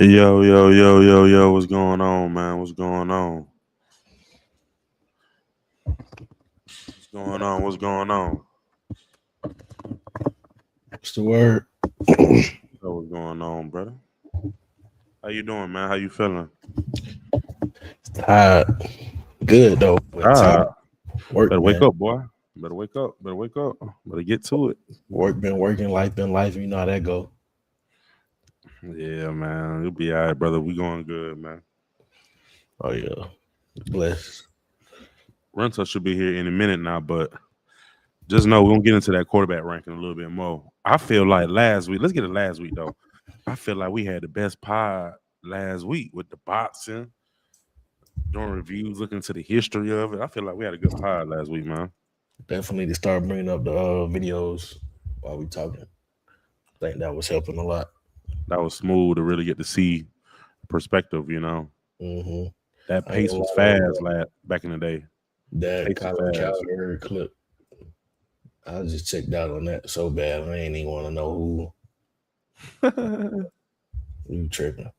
Yo, yo, yo, yo, yo, what's going on, man? What's going on? What's going on? What's going on? What's the word? What's going on, brother? How you doing, man? How you feeling? Tired. Good though, but tired. Ah, Work, better wake man. up, boy. Better wake up. Better wake up. Better get to it. Work been working. Life been life. You know how that go. Yeah, man. You'll be all right, brother. We going good, man. Oh yeah. Bless. Rental should be here in a minute now, but just know we're gonna get into that quarterback ranking a little bit more. I feel like last week, let's get it last week though. I feel like we had the best pod last week with the boxing, doing reviews, looking into the history of it. I feel like we had a good pod last week, man. Definitely to start bringing up the videos while we talking. I think that was helping a lot. That was smooth to really get to see perspective. Mm-hmm. That I ain't pace gonna was lie though, fast, lad. Back in the day, that pace was Colin fast. Cowherd clip, I just checked out on that so bad. I ain't even want to know who tripping.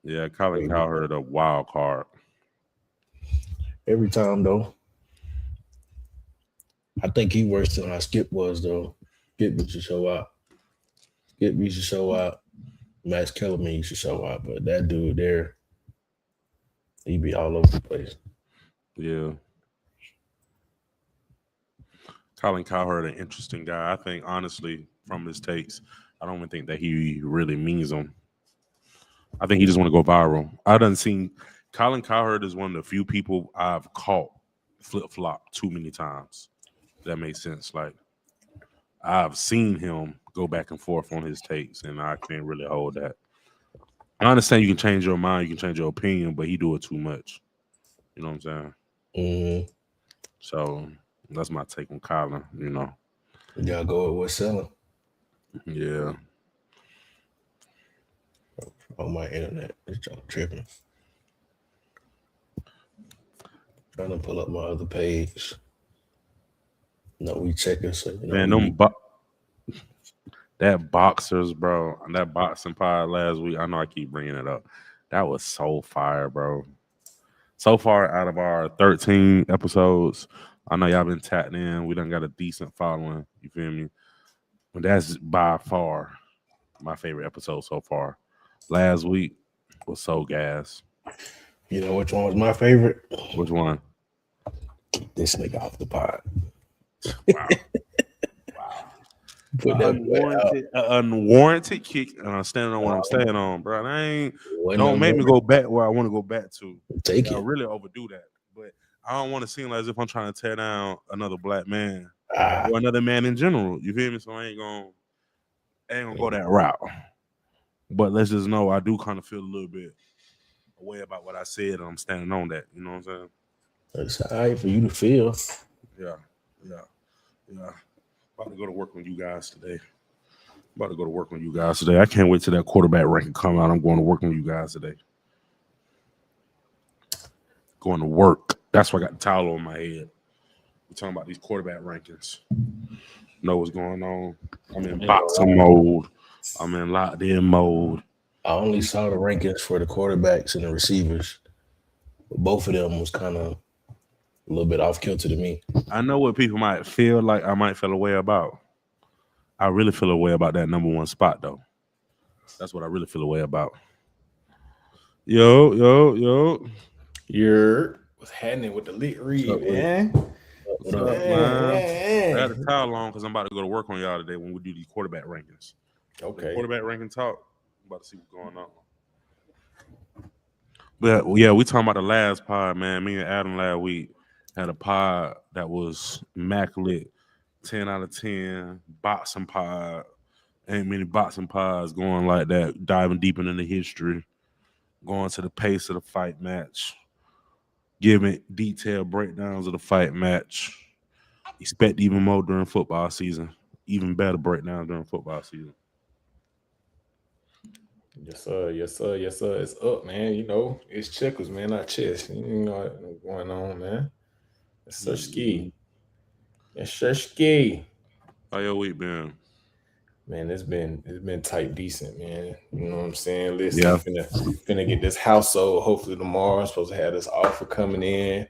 Yeah, Colin Cowherd, a wild card. Every time though, I think he worse than how Skip was though. Skip used to show out. Skip used to show out. Max Kellerman used to show out, but that dude there, he be all over the place. Yeah, Colin Cowherd, an interesting guy. I think honestly, from his takes, I don't even think that he really means them. I think he just want to go viral. I done seen Colin Cowherd is one of the few people I've caught flip flop too many times. That makes sense. Like I've seen him go back and forth on his takes, and I can't really hold that. I understand you can change your mind, you can change your opinion, but he do it too much. You know what I'm saying? Mm-hmm. So that's my take on Colin. You gotta go with what's selling Yeah. on my internet. It's just tripping. Trying to pull up my other page. No, we checking, so Man, we be. that boxers, bro, and that boxing pod last week. I know I keep bringing it up. That was so fire, bro. So far out of our 13 episodes, I know y'all been tapped in. We done got a decent following. You feel me? But that's by far my favorite episode so far. Last week was so gas. You know which one was my favorite? Which one? Keep this nigga off the pod. Wow. Wow. Put that boy out. Unwarranted kick, and I'm standing on what I'm standing on, bro. I ain't One don't make number. me go back where I want to go back to. Take Y'all it. really overdo that, but I don't want to seem like as if I'm trying to tear down another black man Ah, or another man in general. You feel me? So I ain't gonna go that route. But let's just know I do kind of feel a little bit away about what I said, and I'm standing on that. You know what I'm saying? it's all right for you to feel. Yeah, yeah, yeah. About to go to work on you guys today. About to go to work on you guys today. I can't wait till that quarterback ranking come out. I'm going to work on you guys today. Going to work. That's why I got the towel on my head. We're talking about these quarterback rankings. Know what's going on. I'm in boxing mode. I'm in locked in mode. I only saw the rankings for the quarterbacks and the receivers. But both of them was kind of a little bit off kilter to me. I know what people might feel like I might feel a way about. I really feel a way about that number one spot though. That's what I really feel a way about. Yo, yo, yo. You're what's happening with the lit What's read, up with it? man? What's What up? up, man? I got the Man. towel on because I'm about to go to work on y'all today when we do these quarterback rankings. The Okay. quarterback ranking talk. I'm about to see what's going on. But yeah, we talking about the last pod, man. Me and Adam last week had a pod that was immaculate, 10 out of 10, boxing pod. Ain't many boxing pods going like that, diving deep into the history, going to the pace of the fight match, giving detailed breakdowns of the fight match. Expect even more during football season. Even better breakdown during football season. Yes, sir. Yes, sir. Yes, sir. It's up, man. You know, it's checkers, man, not chess. You know what's going on, man. It's such ski. It's such ski. How your week been? Man, it's been tight decent, man. You know what I'm saying? Listen, Yeah. finna get this house sold hopefully tomorrow. I'm supposed to have this offer coming in.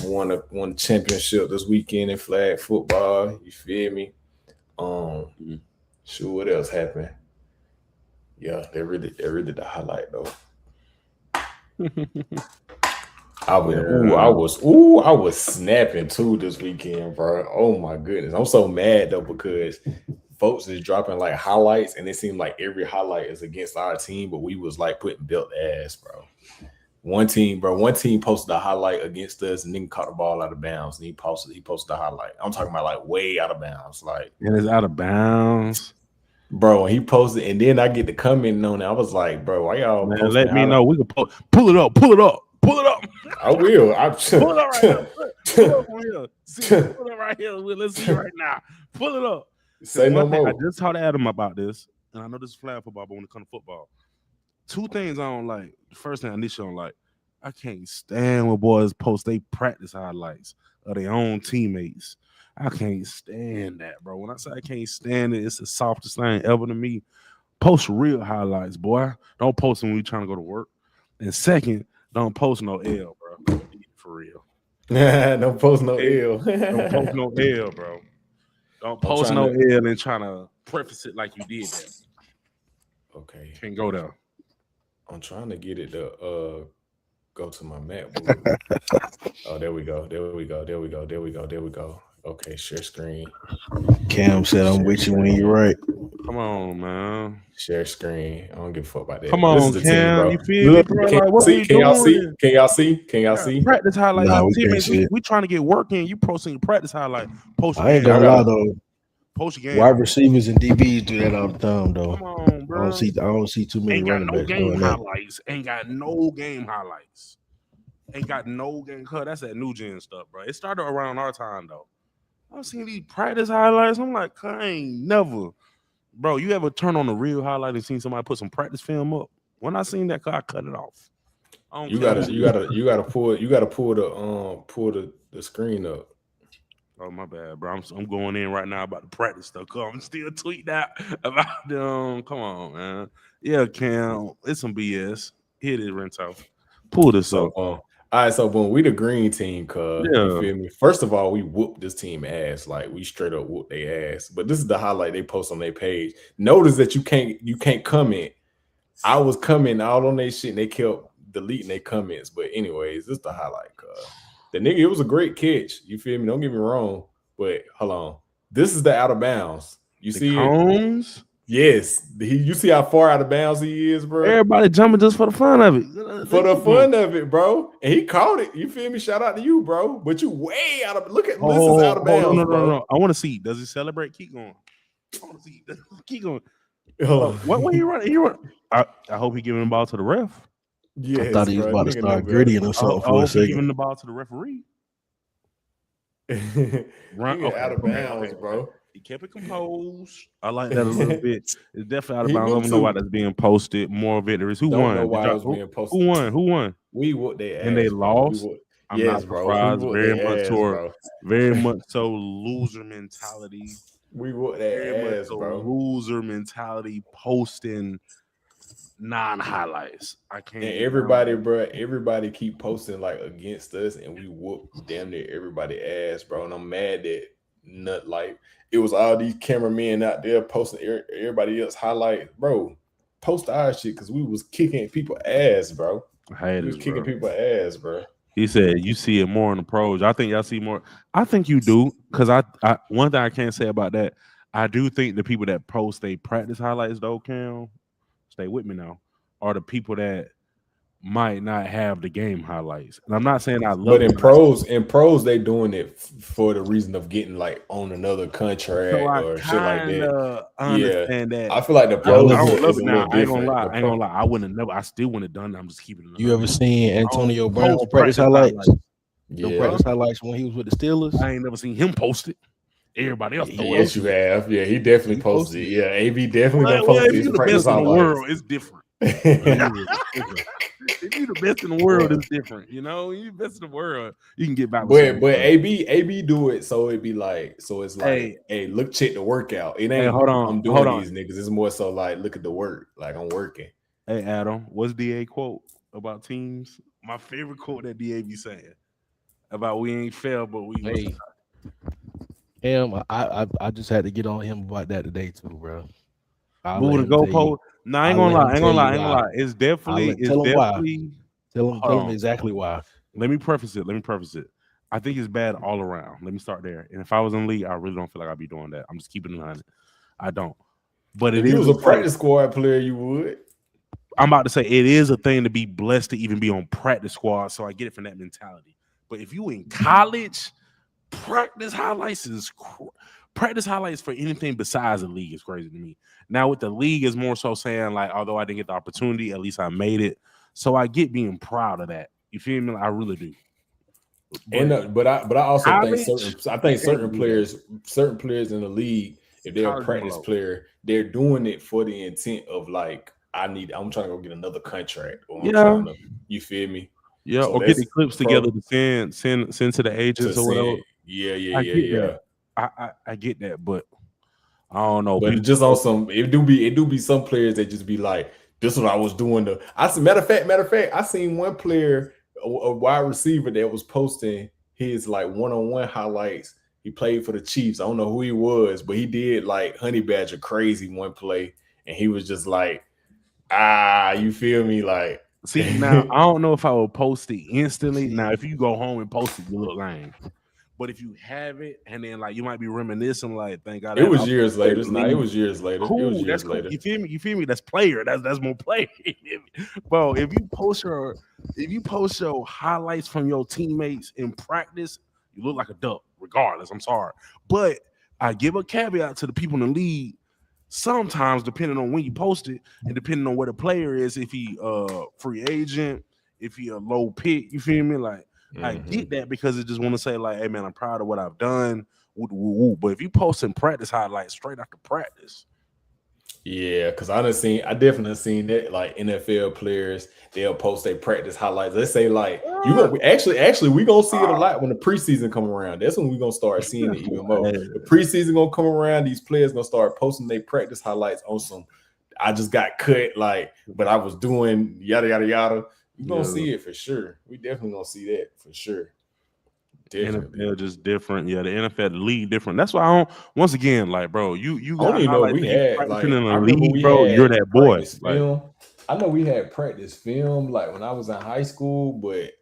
Won a championship this weekend in flag football. You feel me? Sure, what else happened? Yeah, they really the highlight though. I was snapping too this weekend, bro. Oh my goodness. I'm so mad though because folks is dropping like highlights and it seemed like every highlight is against our team, but we was like putting belt ass, bro. One team posted a highlight against us and then caught the ball out of bounds and he posted the highlight. I'm talking about like way out of bounds. Like, And it's out of bounds. bro, and he posted and then I get the comment on it. I was like, bro, why y'all Man, posting let me highlight? know. We can pull it up. I will. Pull it up right here. Pull it up right here. See, pull it up right here. Let's see right now. Pull it up. Say no One thing, more. I just talked to Adam about this, and I know this is flag football, but when it comes to football, two things I don't like. The first thing I initially don't like, I can't stand when boys post they practice highlights of their own teammates. I can't stand that, bro. When I say I can't stand it, it's the softest thing ever to me. Post real highlights, boy. Don't post them when we trying to go to work. And second, don't post no L, bro. For real. Don't post no L. Don't post no L, bro. Don't post no L and trying to preface it like you did that. Okay. Can't go there. I'm trying to get it to go to my MacBook. Oh, there we go. Okay, share screen. Cam said, "I'm with you when you're right." Come on, man. Share screen. I don't give a fuck about that. Come on, this is Cam. team, You feel me, bro? Like, what we Can y'all see? doing? Can y'all see? Practice highlights. Nah, Our we can't teammates, see it. we trying to get work in. You posting your practice highlight. Post your I ain't game. gonna lie though. Post your game. Wide receivers and DBs do that all the time though. Come on, I bro. don't see too many Ain't got running no backs game doing that. highlights. Ain't got no game highlights. Ain't got no game. Cause that's that new gen stuff, bro. It started around our time though. I've seen these practice highlights. I'm like, I ain't never, bro. You ever turn on a real highlight and seen somebody put some practice film up? When I seen that, I cut it off. You gotta pull the screen up. Oh, my bad, bro. I'm going in right now about the practice stuff. I'm still tweeting out about them. Come on, man. Yeah, Cam. It's some BS. Here it is, Rento. Pull this up. All right, so when we the green team, cuz you feel me? First of all, we whooped this team ass. Like we straight up whooped their ass. But this is the highlight they post on their page. Notice that you can't comment. I was commenting all on their shit and they kept deleting their comments. But anyways, this is the highlight, cuz. The nigga, it was a great catch. You feel me? Don't get me wrong. But hold on. This is the out of bounds. You see Cones? it? Yes. You see how far out of bounds he is, bro? Everybody jumping just for the fun of it. For the fun of it, bro. And he caught it. You feel me? Shout out to you, bro. But you way out of this is out of bounds. No. I want to see. Does he celebrate? Keep going. I want to see. Keep going. What way he running? I hope he giving the ball to the ref. Yes, I thought he was about to start grittying or something for a second. Giving the ball to the referee. Run out of bounds, bro. He kept it composed. I like that a little bit. It's definitely out of bounds. I don't know why that's being posted. More victories. Who won? Know why it was being posted. Who won? We whooped their ass. And they lost. I'm not surprised. Very much so loser mentality. We whooped their ass, bro. Loser mentality posting non-highlights. I can't. And everybody keep posting like against us, and we whoop damn near everybody ass, bro. And I'm mad that it was all these cameramen out there posting everybody else highlight, bro. Post our shit because we was kicking people ass, bro. We was kicking people ass, bro. He said you see it more in the pros. I think y'all see more. I think you do, because I one thing I can't say about that, I do think the people that post they practice highlights though, Cam, stay with me now, are the people that might not have the game highlights. And I'm not saying I love but it. in pros they doing it for the reason of getting like on another contract or shit like that. I understand that. I feel like the pros I don't love it now. I ain't gonna lie. I wouldn't have never. I still wouldn't have done that. I'm just keeping it. You ever seen Antonio Brown practice highlights? The practice highlights when he was with the Steelers. I ain't never seen him post it. Everybody else. Yes, you have. Yeah, he definitely posted it. Yeah, AB definitely gonna post his practice highlights. The world is different. It's you the best in the world is different. You know, you the best in the world, you can get back. But AB do it so it be like it's like, hey, look, check the workout. It ain't. Hold on, I'm doing these niggas. It's more so like look at the work. Like I'm working. Hey Adam, what's DA quote about teams? My favorite quote that DA be saying about we ain't fair, but we. Hey, I just had to get on him about that today too, bro. Moving the goalpost. No, I ain't gonna lie. It's definitely. Tell him exactly why. Let me preface it. I think it's bad all around. Let me start there. And if I was in the league, I really don't feel like I'd be doing that. I'm just keeping it 100. I don't. But if you was a practice squad player, you would. I'm about to say it is a thing to be blessed to even be on practice squad. So I get it from that mentality. But if you in college, practice highlights for anything besides the league is crazy to me. Now with the league is more so saying like, although I didn't get the opportunity, at least I made it. So I get being proud of that. You feel me? I really do. But I also think certain players in the league, if they're a practice player, they're doing it for the intent of like, I'm trying to go get another contract. Or you feel me? Yeah, so or get the clips together to send to the agents or whatever. Yeah. I get that, but I don't know. But just on some, it do be some players that just be like, this is what I was doing. Matter of fact, I seen one player, a wide receiver that was posting his like one-on-one highlights. He played for the Chiefs. I don't know who he was, but he did like Honey Badger crazy one play, and he was just like, you feel me? Like, see, now I don't know if I would post it instantly. Now, if you go home and post it, you look lame. But if you have it, and then like you might be reminiscing, like, thank God. It was years later. It was years later. Cool. It was years later. You feel me? That's player. That's more player. Bro, if you post your highlights from your teammates in practice, you look like a duck, regardless. I'm sorry. But I give a caveat to the people in the league. Sometimes, depending on when you post it, and depending on where the player is, if he free agent, if he a low pick, you feel me? Like, I get that because it just want to say like, hey man, I'm proud of what I've done. But if you posting practice highlights straight after practice, yeah, because I definitely seen that like NFL players, they'll post their practice highlights. Let's say like actually we gonna see it a lot when the preseason come around. That's when we gonna start seeing it even more. The preseason gonna come around, these players gonna start posting their practice highlights on some. I just got cut, like, but I was doing yada yada yada. You're gonna see it for sure. We definitely gonna see that for sure. Definitely. NFL just different. Yeah, the NFL league different. That's why I don't. Once again, like, bro, you got I don't even know we had like in the league, bro. You're that boy. Like, I know we had practice film like when I was in high school, but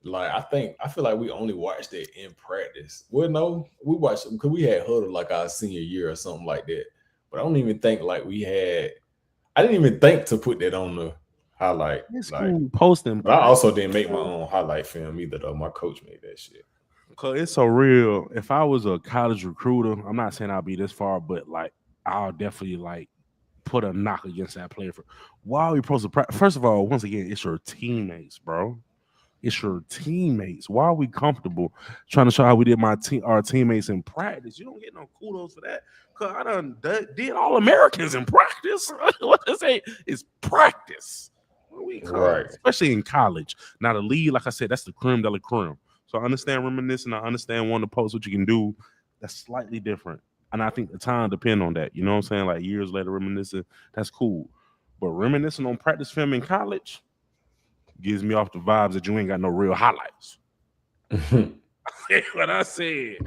like I feel like we only watched it in practice. Well, no, we watched it because we had huddle like our senior year or something like that. But I don't even think like we had. I didn't even think to put that on the highlight. It's like posting. But I also didn't make my own highlight film either, though. My coach made that shit. Cause it's so real. If I was a college recruiter, I'm not saying I'll be this far, but like I'll definitely like put a knock against that player. Why are we supposed to practice? First of all, once again, it's your teammates, bro. It's your teammates. Why are we comfortable trying to show how we did our teammates in practice? You don't get no kudos for that. Cause I done did all Americans in practice. What they say is practice. Right. Especially in college. Now the league, like I said, that's the creme de la creme. So I understand reminiscing. I understand wanting to post what you can do. That's slightly different. And I think the time depends on that. You know what I'm saying? Like years later, reminiscing, that's cool. But reminiscing on practice film in college gives me off the vibes that you ain't got no real highlights. What I said.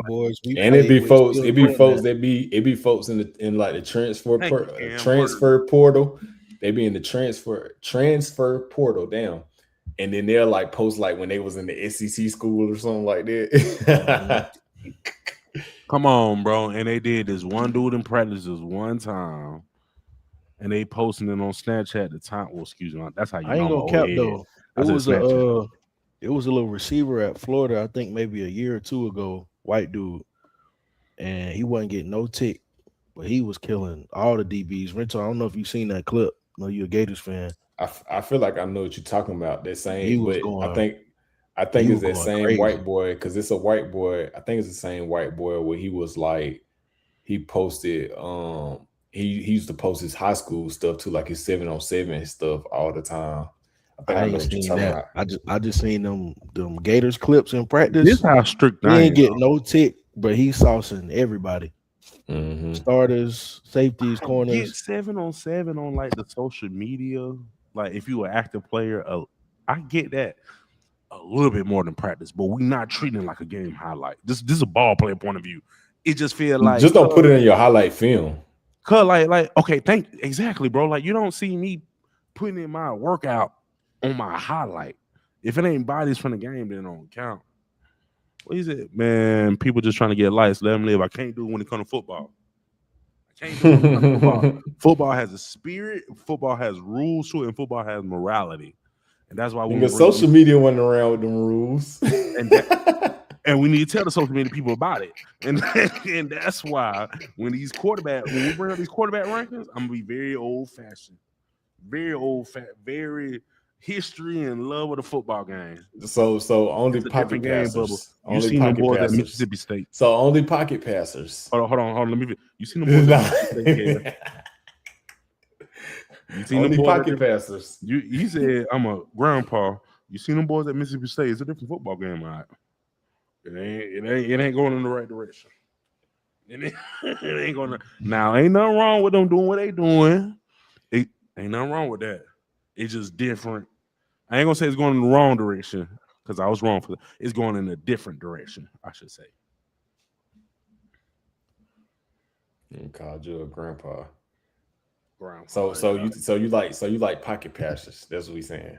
Boys, and it be folks in like the transfer portal. They be in the transfer portal down. And then they'll like post like when they was in the SEC school or something like that. Come on, bro. And they did this one dude in practice this one time. And they posting it on Snapchat at the time. Well, excuse me. That's how you know. I ain't gonna cap though. It was a little receiver at Florida, I think maybe a year or two ago, white dude. And he wasn't getting no tick, but he was killing all the DBs. Rental, I don't know if you've seen that clip. I know you're a Gators fan. I feel like I know what you're talking about. That same, but I think it's that same crazy white boy because it's a white boy. I think it's the same white boy where he was like he posted he used to post his high school stuff too, like his 7-on-7 stuff all the time. I think I know ain't what you're seen talking that. about. I just seen them Gators clips in practice. This how strict He I ain't am. get no tick, but he's saucing everybody. Mhm. Starters, safeties, Get corners. 7-on-7 on like the social media. Like if you an active player, I get that a little bit more than practice, but we not treating it like a game highlight. This is a ball player point of view. It just feel like Just don't put it in your highlight film. Cause like okay, exactly, bro. Like you don't see me putting in my workout on my highlight. If it ain't bodies from the game, then it don't count. What is it, man? People just trying to get lights. Let them live. I can't do it when it comes to football. I can't do it when it comes to football. Football has a spirit. Football has rules to it, and football has morality. And that's why social media went around with them rules, and we need to tell the social media people about it. And that's why when we bring up these quarterback rankings, I'm gonna be very old fashioned, very history and love of the football game. So only pocket passers. You seen them boys at Mississippi State. So only pocket passers. Hold on. Let me. You seen them boys at Mississippi State? You seen only them boys pocket passers. You said I'm a grandpa. You seen them boys at Mississippi State? It's a different football game, all right? It ain't going in the right direction. It ain't going to. Now, ain't nothing wrong with them doing what they doing. It ain't nothing wrong with that. It's just different. I ain't gonna say it's going in the wrong direction because I was wrong for that. It's going in a different direction, I should say. Called you a grandpa. Grandpa. So you like pocket passers. That's what we saying.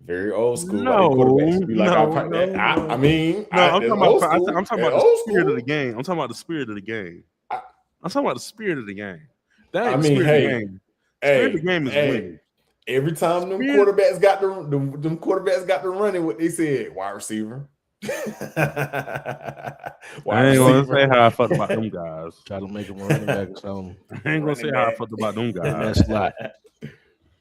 Very old school. No, I mean, I'm talking about the spirit school. of the game. I'm talking about the spirit of the game. I'm talking about the spirit of the game. That I ain't mean, the spirit of the game. Spirit of the game is winning. Every time them quarterbacks got the running, what they said, wide receiver. I ain't gonna say how I felt about them guys. Try to make them running back or something. I ain't gonna say how I felt about them guys. That's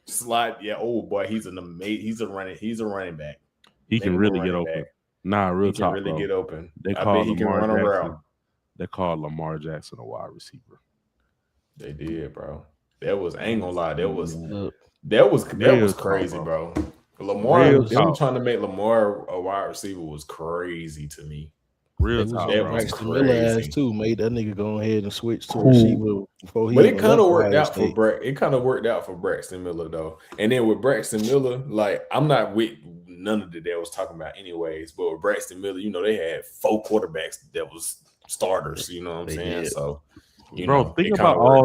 Slide, yeah. Oh boy, he's a running back. He can really get open. Nah, real talk, he can really get open. They call Lamar Jackson. They called Lamar Jackson a wide receiver. They did, bro. That was, I ain't gonna lie, that was crazy, bro. Lamar, them trying to make Lamar a wide receiver was crazy to me. Real talk, bro. Braxton Miller ass too made that nigga go ahead and switch to receiver before he. But it kind of worked out for It kind of worked out for Braxton Miller though. And then with Braxton Miller, like I'm not with none of that was talking about anyways. But with Braxton Miller, you know they had 4 quarterbacks that was starters. You know what I'm saying? Did. So, think about all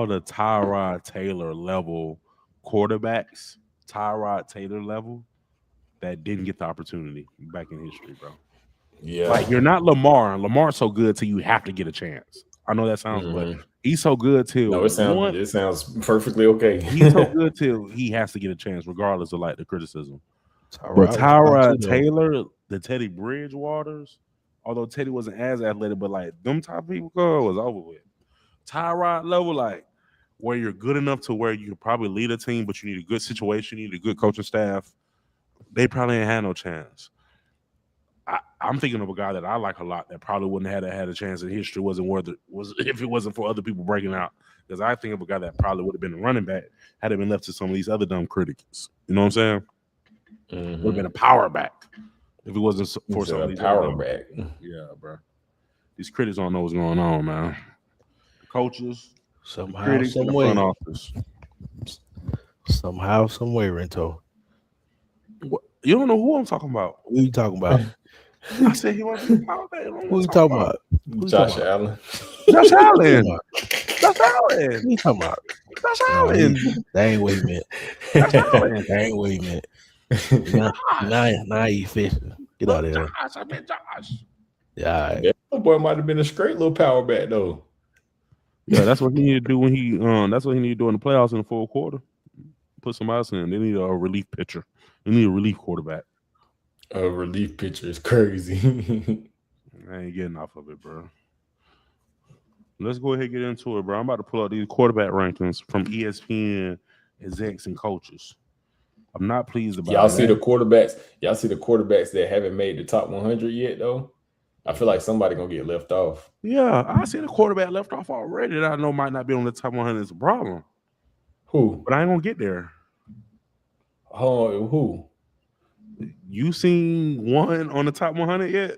the Tyrod Taylor level quarterbacks, Tyrod Taylor level that didn't get the opportunity back in history, bro. Yeah, like you're not Lamar. Lamar's so good till you have to get a chance. I know that sounds, but he's so good till it sounds perfectly okay. He's so good till he has to get a chance, regardless of like the criticism. But Tyrod Taylor, the Teddy Bridgewaters, although Teddy wasn't as athletic, but like them type of people was over with. Tyrod level, like where you're good enough to where you could probably lead a team, but you need a good situation, you need a good coaching staff. They probably ain't had no chance. I'm thinking of a guy that I like a lot that probably wouldn't have had a chance in history if it wasn't for other people breaking out. Because I think of a guy that probably would have been a running back had it been left to some of these other dumb critics. You know what I'm saying? Would have been a power back if it wasn't for some of these power back. Yeah, bro. These critics don't know what's going on, man. The coaches, somehow, critics, some the way, front office. Somehow, some way, Rento. What? You don't know who I'm talking about. Who you talking about? I said he wasn't a power back. Who you talking about? Josh Allen. Josh Allen. Josh Allen. Who you talking about? Josh Allen. That ain't what he meant. That ain't what he meant. Now you fishing. Get out of there. I meant Josh. Yeah, right. That boy might have been a straight little power back though. Yeah, that's what he need to do when he that's what he need to do in the playoffs in the fourth quarter. Put some else in. They need a relief pitcher. They need a relief quarterback. A relief pitcher is crazy. I ain't getting off of it, bro. Let's go ahead and get into it, bro. I'm about to pull out these quarterback rankings from ESPN execs and coaches. I'm not pleased about Y'all see the quarterbacks. Y'all see the quarterbacks that haven't made the top 100 yet, though. I feel like somebody gonna get left off. Yeah, I seen a quarterback left off already that I know might not be on the top 100 is a problem. Who? But I ain't gonna get there. Oh, who? You seen one on the top 100 yet?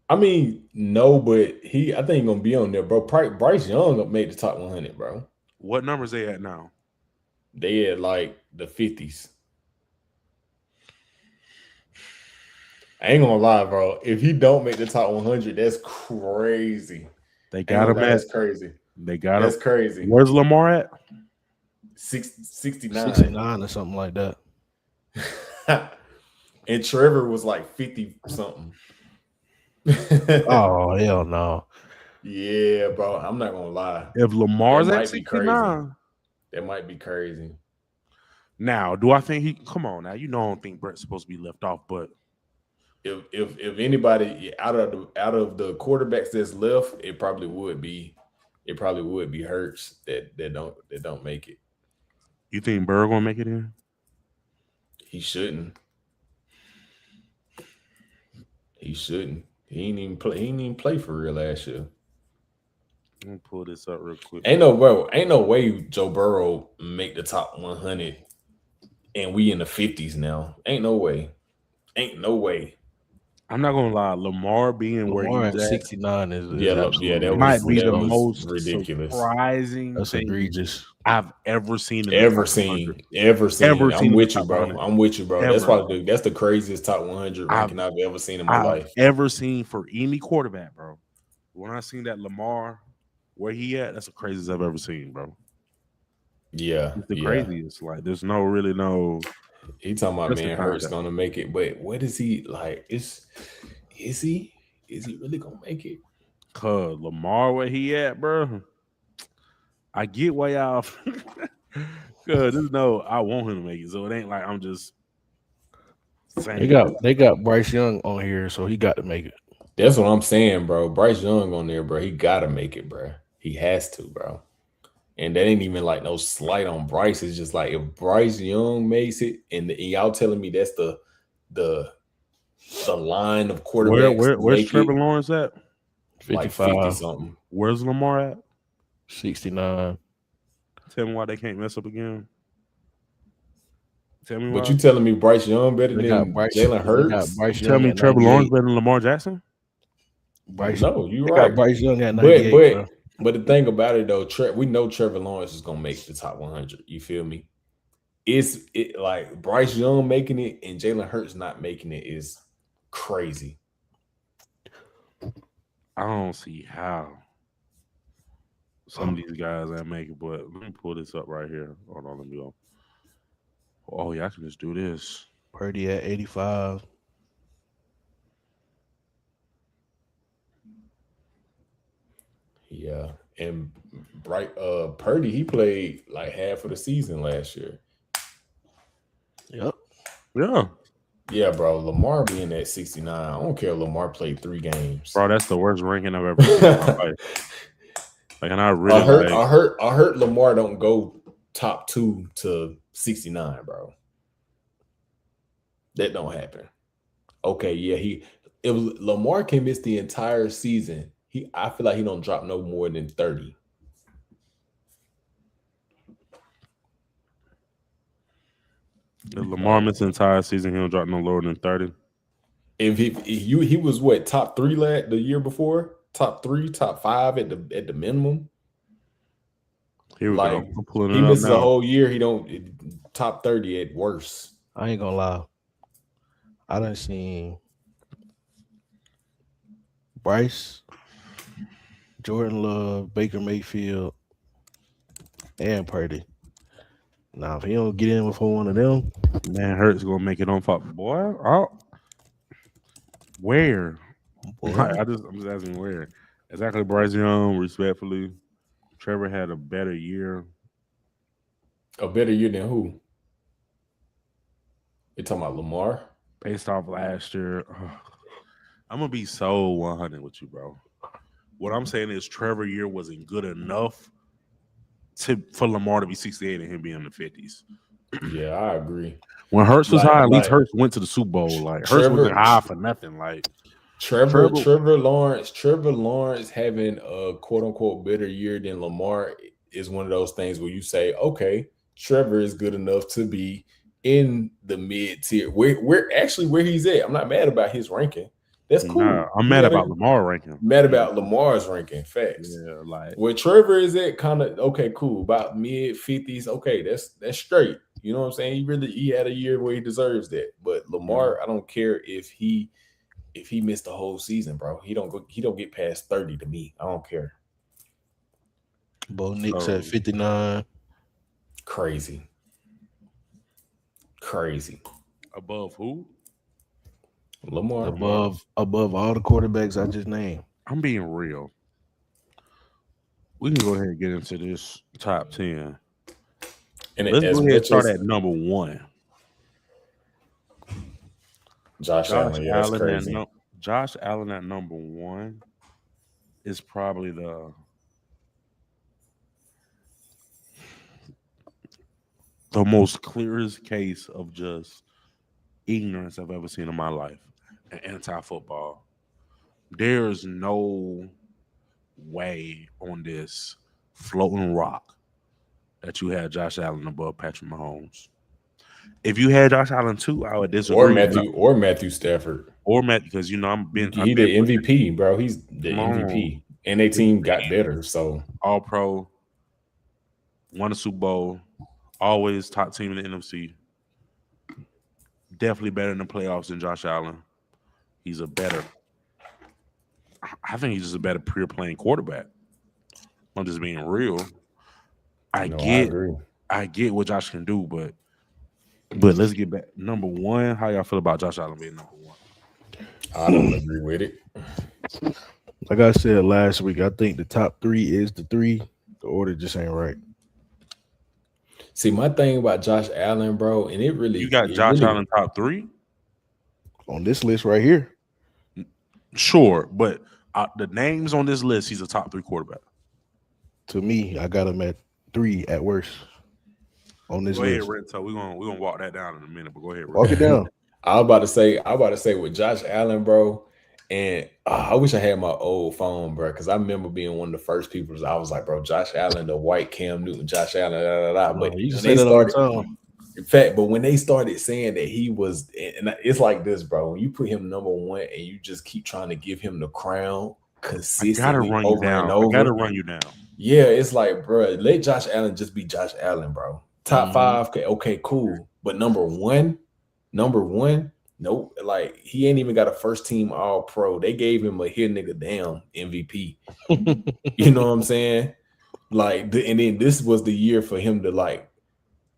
I mean, no, but I think he's gonna be on there, bro. Bryce Young made the top 100, bro. What numbers they at now? They at like the 50s. I ain't gonna lie, bro. If he don't make the top 100, that's crazy. They got him at. That's crazy. They got him. That's crazy. Where's Lamar at? 69. 69 or something like that. And Trevor was like 50 something. Oh, hell no. Yeah, bro. I'm not gonna lie. If Lamar's That at might be crazy. 69. That might be crazy. Now, do I think he come on now? You know I don't think Brett's supposed to be left off, but If anybody out of the quarterbacks that's left, it probably would be Hurts that don't make it. you think Burrow gonna make it in? He shouldn't. He shouldn't. He ain't even play for real last year. Let me pull this up real quick. Ain't no way Joe Burrow make the top 100 and we in the 50s now. Ain't no way. I'm not gonna lie, Lamar being where Lamar he's at at 69 is that absolutely might be the was most ridiculous. surprising that's thing egregious. I've ever seen. Ever seen. I'm with you, bro. Ever. That's the craziest top 100 ranking I've ever seen in my life. Ever seen for any quarterback, bro. When I seen that Lamar, where he at, that's the craziest I've ever seen, bro. Yeah, It's the craziest. Like, there's no. He talking about man Hurts gonna make it, but what is he like? Is he really gonna make it? Cause Lamar, where he at, bro? I get why y'all. Cause I want him to make it, so it ain't like I'm just saying. They got Bryce Young on here, so he got to make it. That's what I'm saying, bro. Bryce Young on there, bro. He gotta make it, bro. He has to, bro. And that ain't even like no slight on Bryce. It's just like if Bryce Young makes it, and y'all telling me that's the line of quarterbacks. Where's Trevor Lawrence at? 55. Like 50 something. Where's Lamar at? 69. Tell me why they can't mess up again. Tell me But why. you telling me Bryce Young better than Jalen Hurts? Tell me Trevor Lawrence better than Lamar Jackson? No, you're right. Got Bryce Young at 98. But the thing about it though, we know Trevor Lawrence is gonna make the top 100. You feel me? It's like Bryce Young making it and Jalen Hurts not making it is crazy. I don't see how some of these guys that make it, but let me pull this up right here. Hold on, let me go. Oh, yeah, I can just do this. Purdy at 85. Yeah, and Purdy, he played like half of the season last year. Yep. Yeah, bro. Lamar being at 69. I don't care if Lamar played 3 games. Bro, that's the worst ranking I've ever seen in my life. Like, and I heard Lamar don't go top 2 to 69, bro. That don't happen. Okay, yeah, if Lamar can miss the entire season, I feel like he don't drop no more than 30. If Lamar missed the entire season, he don't drop no lower than 30. If he was what, top 3 the year before? Top 3, top 5 at the minimum. Here we go. I'm pulling it he up misses now. a whole year. He don't top 30 at worst. I ain't gonna lie. I done seen Bryce, Jordan Love, Baker Mayfield, and Purdy. Now, if he don't get in before one of them, Man, Hurts gonna make it on top. Boy, where? I'm just asking where. Exactly, Bryce Young, respectfully. Trevor had a better year. A better year than who? You talking about Lamar? Based off last year. I'm gonna be so 100 with you, bro. What I'm saying is Trevor year wasn't good enough for Lamar to be 68 and him being in the 50s. Yeah, I agree. When Hurts was high, at least Hurts went to the Super Bowl. Like Hurts wasn't high for nothing. Like Trevor Lawrence having a quote unquote better year than Lamar is one of those things where you say, okay, Trevor is good enough to be in the mid tier. We're actually where he's at. I'm not mad about his ranking. That's cool. Nah, I'm mad about Lamar ranking. Mad about Lamar's ranking. Facts. Yeah, like where Trevor is at, kind of okay, cool. About mid 50s. Okay, that's straight. You know what I'm saying? He had a year where he deserves that. But Lamar, I don't care if he missed the whole season, bro. He don't get past 30 to me. I don't care. Bo Nix at 59. Crazy. above who? Lamar. Above all the quarterbacks I just named. I'm being real. We can go ahead and get into this top 10. And let's go ahead and start at number 1. Josh Allen. Yeah, that's crazy. Josh Allen at number 1 is probably the most clearest case of just ignorance I've ever seen in my life and anti-football. There's no way on this floating rock that you had Josh Allen above Patrick Mahomes. If you had Josh Allen too, I would disagree. Or Matthew Stafford. Or Matt, because you know He the MVP, bro. He's the MVP. And their team got better. So All Pro, won a Super Bowl, always top team in the NFC. Definitely better in the playoffs than Josh Allen. I think he's just a better pure playing quarterback. I'm just being real. I get what Josh can do, but let's get back. Number 1, how y'all feel about Josh Allen being number 1? I don't agree with it. Like I said last week, I think the top 3 is the 3. The order just ain't right. See, my thing about Josh Allen, bro, and you got Josh Allen top 3 on this list right here. Sure, but the names on this list, he's a top 3 quarterback. To me, I got him at 3 at worst on this list. Go ahead, Rento. We're gonna walk that down in a minute, but go ahead. Walk it down. I was about to say with Josh Allen, bro, and I wish I had my old phone, bro, because I remember being one of the first people. I was like, bro, Josh Allen, the white Cam Newton, Josh Allen, But you say that all the time. In fact, but when they started saying that he was, and it's like this, bro, when you put him number 1 and you just keep trying to give him the crown consistently over and over. I gotta run you down. Yeah, it's like, bro, let Josh Allen just be Josh Allen, bro. Top 5, okay, cool. But number one, nope. Like, he ain't even got a first team all pro. They gave him a here nigga damn MVP. You know what I'm saying? Like, and then this was the year for him to like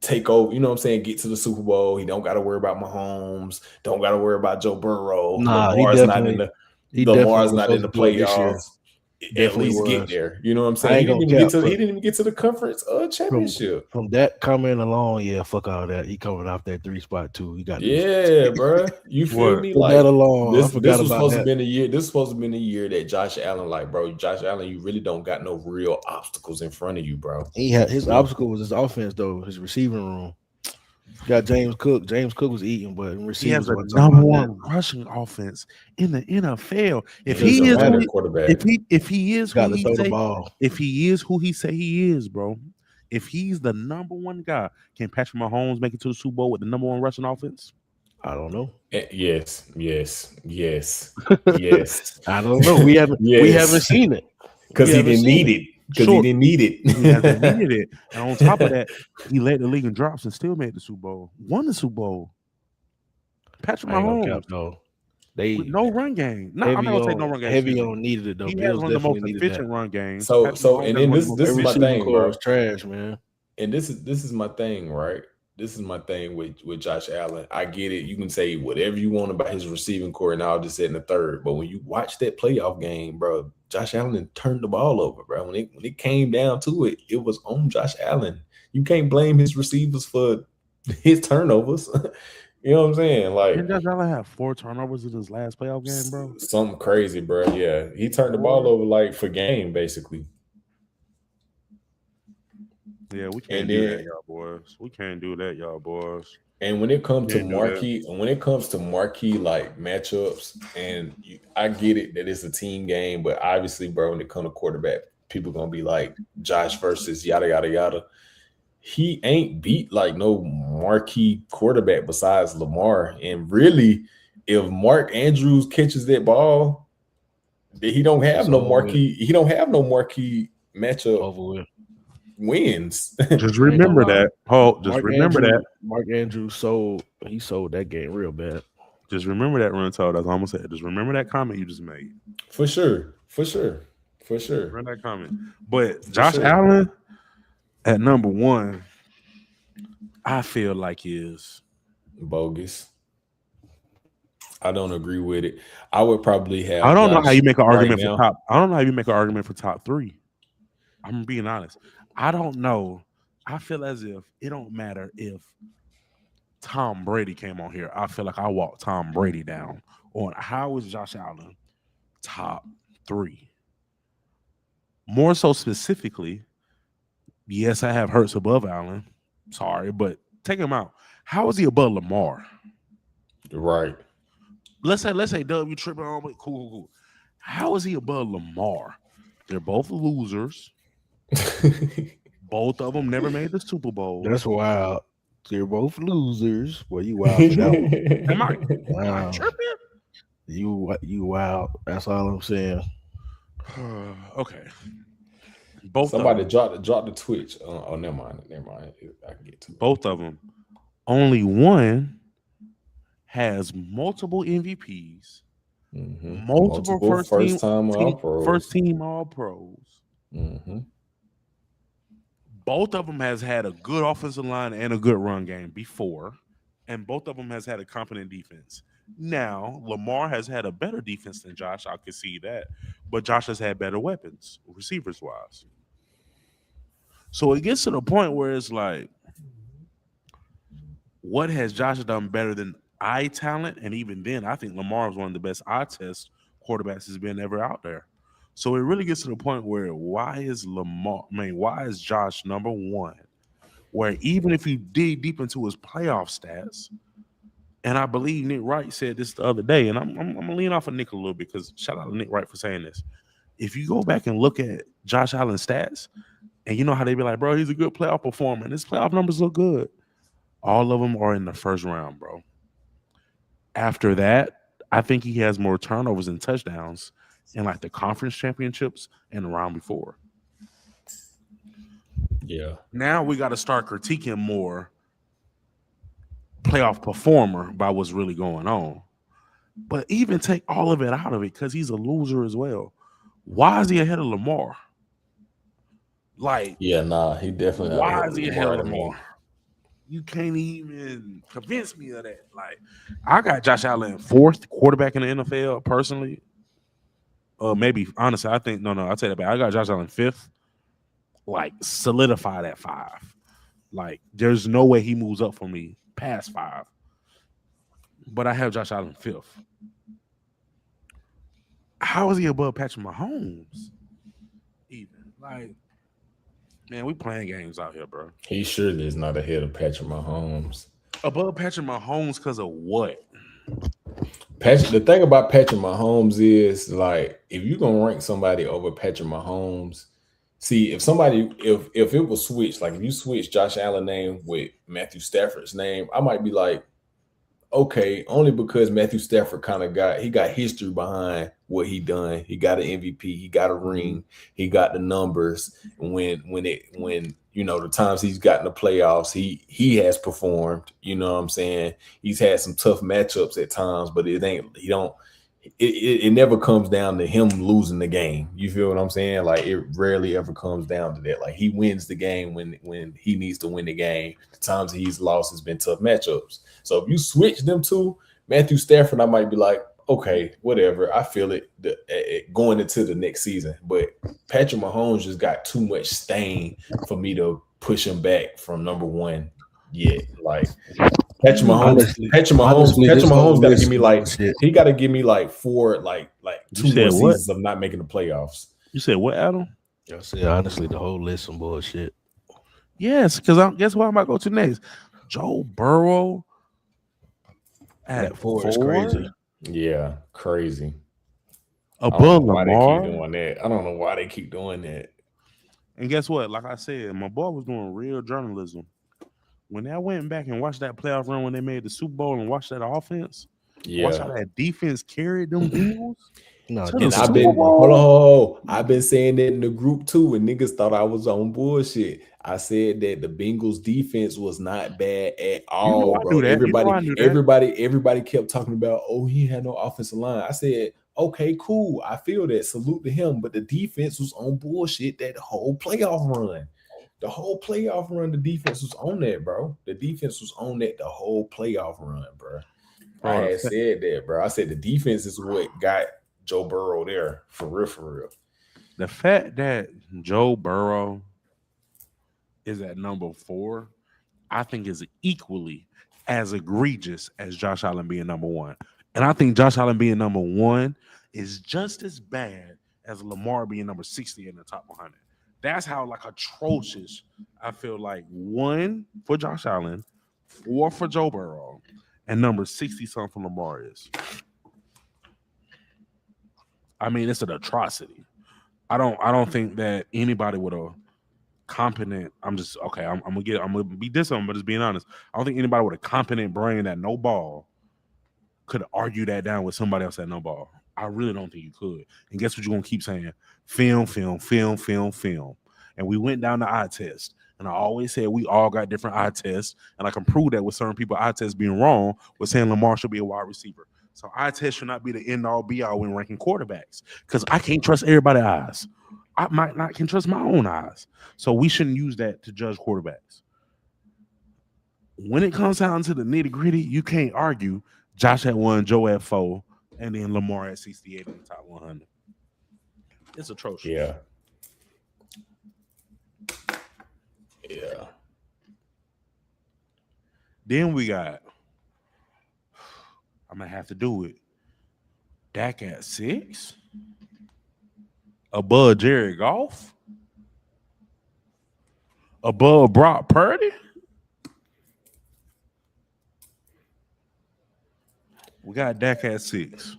take over, you know what I'm saying, get to the Super Bowl. He don't got to worry about Mahomes, don't got to worry about Joe Burrow. Nah, Lamar's not in the playoffs. At least was. Get there. You know what I'm saying? He didn't even get to the conference championship. From that comment alone, yeah, fuck all that. He coming off that 3 spot too. He got bro. You feel me? Like that alone. This was supposed to have been a year. This was supposed to have been a year that Josh Allen, like, bro, Josh Allen, you really don't got no real obstacles in front of you, bro. He had his obstacle was his offense though, his receiving room. Got James Cook. James Cook was eating, but he has the number 1 rushing offense in the NFL. If he is who he say he is, bro. If he's the number 1 guy, can Patrick Mahomes make it to the Super Bowl with the number 1 rushing offense? I don't know. Yes. I don't know. We haven't seen it because he didn't need it. Because he didn't need it. He hasn't needed it. And on top of that, he led the league in drops and still made the Super Bowl. Won the Super Bowl. Patrick Mahomes. With no run game. No, I'm not gonna take no run game. Heavy on needed it though. He has one of the most efficient run games. So and then this is my thing, bro. Trash, man. And this is my thing, right? This is my thing with Josh Allen. I get it. You can say whatever you want about his receiving core, and I'll just sit in the third. But when you watch that playoff game, bro, Josh Allen turned the ball over, bro. When it came down to it, it was on Josh Allen. You can't blame his receivers for his turnovers. You know what I'm saying? Like, didn't Josh Allen have 4 turnovers in his last playoff game, bro? Something crazy, bro. Yeah, he turned the ball over like for game, basically. Yeah, we can't do that, y'all boys. We can't do that, y'all boys. And when it comes to marquee, like matchups, and I get it that it's a team game, but obviously, bro, when it comes to quarterback, people gonna be like Josh versus yada yada yada. He ain't beat like no marquee quarterback besides Lamar. And really, if Mark Andrews catches that ball, he don't have no marquee. He don't have no marquee matchup over with. Wins. Just remember that. Mark Andrews sold that game real bad. Just remember that, Runto. That's almost it. Just remember that comment you just made. For sure. Remember that comment. But Josh Allen at number 1, I feel like is bogus. I don't agree with it. I would probably have. I don't know how you make an argument for top. I don't know how you make an argument for top 3. I'm being honest. I don't know. I feel as if it don't matter if Tom Brady came on here. I feel like I walked Tom Brady down on how is Josh Allen top 3. More so specifically, yes, I have Hurts above Allen. Sorry, but take him out. How is he above Lamar? Right. Let's say Doug, you tripping on me. Cool. How is he above Lamar? They're both losers. Both of them never made the Super Bowl. That's wild. They're both losers. Well, you wild. Am I? Wow. You wild. That's all I'm saying. Okay. Somebody dropped the Twitch. Oh, never mind. I can get to it. Both of them. Only one has multiple MVPs, multiple first team All Pros. Mm-hmm. Both of them has had a good offensive line and a good run game before, and both of them has had a competent defense. Now, Lamar has had a better defense than Josh. I can see that, but Josh has had better weapons, receivers wise. So it gets to the point where it's like, what has Josh done better than eye talent? And even then, I think Lamar is one of the best eye test quarterbacks has been ever out there. So it really gets to the point where why is Josh number 1? Where even if you dig deep into his playoff stats, and I believe Nick Wright said this the other day, and I'm gonna lean off of Nick a little bit because shout out to Nick Wright for saying this. If you go back and look at Josh Allen's stats, and you know how they be like, bro, he's a good playoff performer, and his playoff numbers look good. All of them are in the first round, bro. After that, I think he has more turnovers and touchdowns in like the conference championships and the round before. Yeah. Now we got to start critiquing more playoff performer by what's really going on. But even take all of it out of it because he's a loser as well. Why is he ahead of Lamar? Like, he definitely. Why is he ahead of Lamar? You can't even convince me of that. Like, I got Josh Allen 4th quarterback in the NFL personally. Maybe honestly, I think I'll tell you that. I got Josh Allen 5th. Like, solidified at 5. Like, there's no way he moves up for me past 5. But I have Josh Allen 5th. How is he above Patrick Mahomes? Even like, man, we playing games out here, bro. He surely is not ahead of Patrick Mahomes. Above Patrick Mahomes because of what? The thing about Patrick Mahomes is, like, if you're gonna rank somebody over Patrick Mahomes, see, if it was switched, like if you switch Josh Allen's name with Matthew Stafford's name, I might be like, okay, only because Matthew Stafford got history behind what he done. He got an MVP, he got a ring, he got the numbers. When the times he's gotten the playoffs, he has performed. You know what I'm saying? He's had some tough matchups at times, but it never comes down to him losing the game. You feel what I'm saying? Like, it rarely ever comes down to that. Like, he wins the game when he needs to win the game. The times he's lost has been tough matchups. So if you switch them to Matthew Stafford, I might be like, okay, whatever. I feel it going into the next season. But Patrick Mahomes just got too much stain for me to push him back from number 1 yet. Like, Patrick Mahomes got to give me like he got to give me like 4 like 2 more seasons of not making the playoffs. You said what, Adam? I said honestly, the whole list some bullshit. Yes, because guess what I'm about to go to next? Joe Burrow at That 4 is 4 crazy. Yeah, crazy. above Why they keep Lamar. doing that? I don't know why they keep doing that. And guess what? Like I said, my boy was doing real journalism. When I went back and watched that playoff run when they made the Super Bowl and watched that offense, watch how Yeah. that defense carried them Bengals. No, To the And I've Super been Bowl. I've been saying that in the group too, and niggas thought I was on bullshit. I said that the Bengals defense was not bad at all, I bro. knew that. I knew that. Everybody kept talking about, oh, he had no offensive line. I said, okay, cool. I feel that. Salute to him. But the defense was on bullshit that whole playoff run. The whole playoff run, the defense was on that, bro. The defense was on that the whole playoff run, bro. I had said that, bro. I said the defense is what got Joe Burrow there, for real. The fact that Joe Burrow is at number 4, I think is equally as egregious as Josh Allen being number 1. And I think Josh Allen being number 1 is just as bad as Lamar being number 60 in the top 100. That's how like atrocious I feel like 1 for Josh Allen, 4 for Joe Burrow, and number 60 something for Lamar is. I mean, it's an atrocity. I don't think that anybody with a competent. I'm gonna be this one, but just being honest. I don't think anybody with a competent brain that no ball could argue that down with somebody else that no ball. I really don't think you could. And guess what you're gonna keep saying? Film. And we went down the eye test. And I always said we all got different eye tests. And I can prove that with certain people eye tests being wrong with saying Lamar should be a wide receiver. So eye test should not be the end all be all when ranking quarterbacks. Because I can't trust everybody's eyes. I might not can trust my own eyes. So we shouldn't use that to judge quarterbacks. When it comes down to the nitty-gritty, you can't argue Josh at 1, Joe at 4, and then Lamar at 68 in the top 100. It's atrocious. Yeah. Then we got, I'm going to have to do it, Dak at 6? Above Jared Goff? Above Brock Purdy? We got Dak at 6.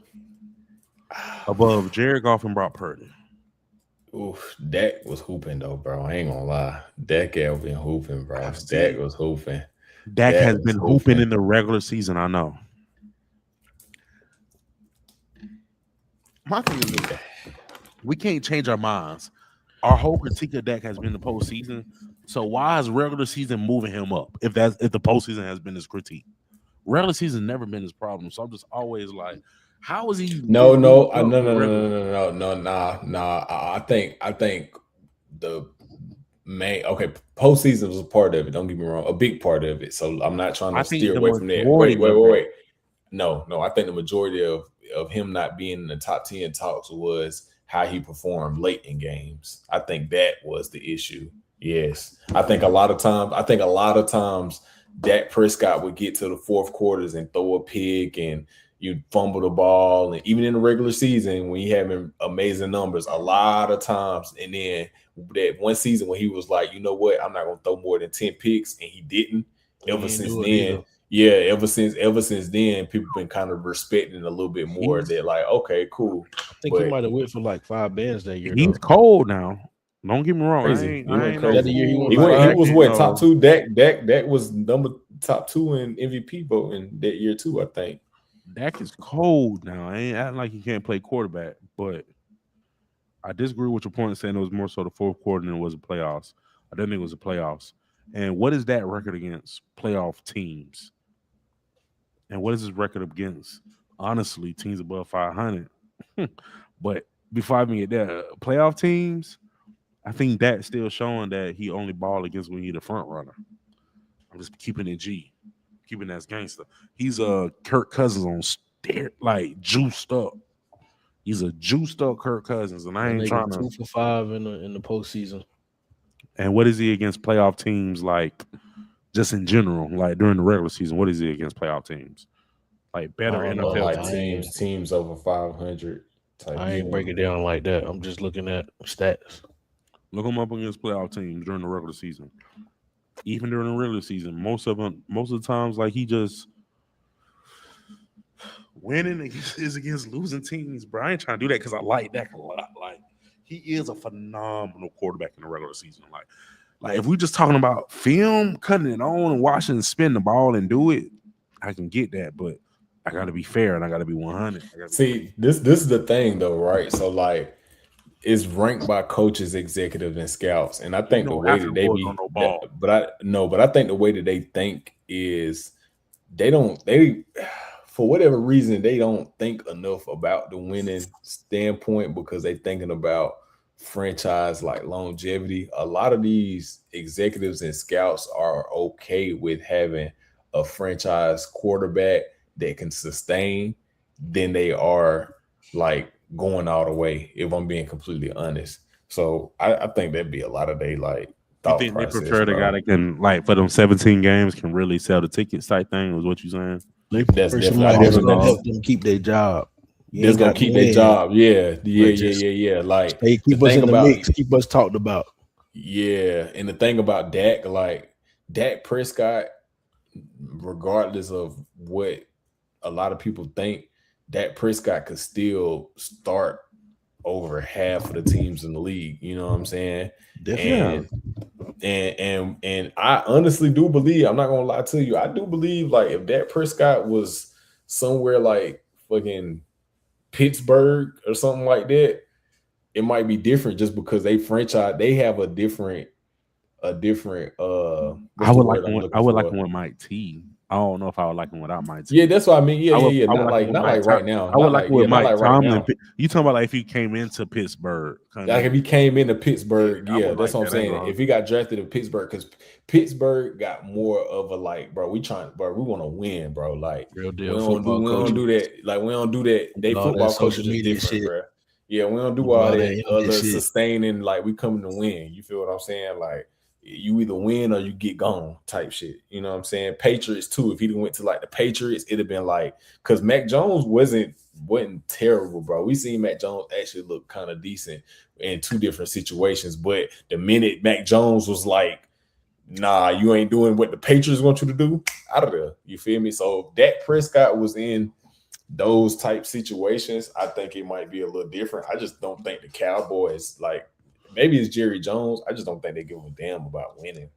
Above Jared Goff and Brock Purdy. Oof, Dak was hooping though, bro. I ain't gonna lie. Dak had been hooping, bro. Dak was hooping. Dak has been hooping in the regular season, I know. My thing is, we can't change our minds. Our whole critique of Dak has been the postseason. So why is regular season moving him up? If the postseason has been his critique, regular season never been his problem. So I'm just always like, how is he? No. I think the main postseason was a part of it. Don't get me wrong, a big part of it. So I'm not trying to steer away from that. Wait. No. I think the majority of him not being in the top 10 talks was how he performed late in games. I think that was the issue. Yes. I think a lot of times Dak Prescott would get to the fourth quarters and throw a pick and you fumble the ball. And even in the regular season, when he having amazing numbers, a lot of times, and then that one season when he was like, you know what, I'm not going to throw more than 10 picks, and he didn't. Ever since then, people been kind of respecting a little bit more. They're like, okay, cool. I think he might have went for like 5 bands that year. He's cold now. Don't get me wrong. Crazy. I ain't he was what, top 2? Dak was top 2 in MVP voting that year too, I think. Dak is cold now. I ain't acting like he can't play quarterback, but I disagree with your point saying it was more so the fourth quarter than it was the playoffs. I didn't think it was the playoffs. And what is that record against playoff teams? And what is his record against, honestly, teams above 500? But before I even get there, playoff teams, I think that's still showing that he only ball against when he's the front runner. I'm just keeping it G. Keeping that gangster. He's Kirk Cousins on like juiced up. He's a juiced up Kirk Cousins, and I ain't trying to 2 for 5 in the postseason. And what is he against playoff teams? Like just in general, like during the regular season, what is he against playoff teams? Like better NFL like teams over 500. I ain't break it down like that. I'm just looking at stats. Look him up against playoff teams during the regular season. even during the regular season. Most of the times, like he just winning is against losing teams, bro. I ain't trying to do that because I like Dak a lot. Like he is a phenomenal quarterback in the regular season. Like if we just talking about film, cutting it on and watching and spin the ball and do it, I can get that, but I got to be fair and I got to be 100. See, this is the thing though, right? So like, it's ranked by coaches, executives, and scouts, and I think the way that they be, but I think the way that they think is they for whatever reason they don't think enough about the winning standpoint because they thinking about franchise like longevity. A lot of these executives and scouts are okay with having a franchise quarterback that can sustain than they are like going all the way, if I'm being completely honest. So I think that'd be a lot of they like thought you think process, they prefer the guy that can like for them 17 games can really sell the tickets type thing was what you saying? That's definitely gonna help them keep their job. That's gonna keep their job. Yeah. Like they keep us in the mix, keep us talked about. Yeah, and the thing about Dak, like Dak Prescott, regardless of what a lot of people think, Dak Prescott could still start over half of the teams in the league. You know what I'm saying? Definitely. And I honestly do believe, I'm not gonna lie to you, I do believe like if Dak Prescott was somewhere like fucking Pittsburgh or something like that, it might be different just because they have a different I would like him with Mike T. I don't know if I would like him without Mike T. Yeah, that's what I mean. Not like right now. I would like with Mike Tomlin. You talking about like if he came into Pittsburgh? Like if he came into Pittsburgh, yeah, that's what I'm saying. If he got drafted in Pittsburgh, because Pittsburgh got more of a like, bro, we want to win, bro. Like real deal. We don't do that. Like we don't do that. They football coaches is different, bro. Yeah, we don't do all that other sustaining. Like we coming to win. You feel what I'm saying? Like. You either win or you get gone type shit. You know what I'm saying? Patriots too. If he went to like the Patriots, it'd have been like because Mac Jones wasn't terrible, bro. We seen Mac Jones actually look kind of decent in two different situations. But the minute Mac Jones was like, nah, you ain't doing what the Patriots want you to do, out of there. You feel me? So if Dak Prescott was in those type situations, I think it might be a little different. I just don't think the Cowboys like. Maybe it's Jerry Jones. I just don't think they give a damn about winning.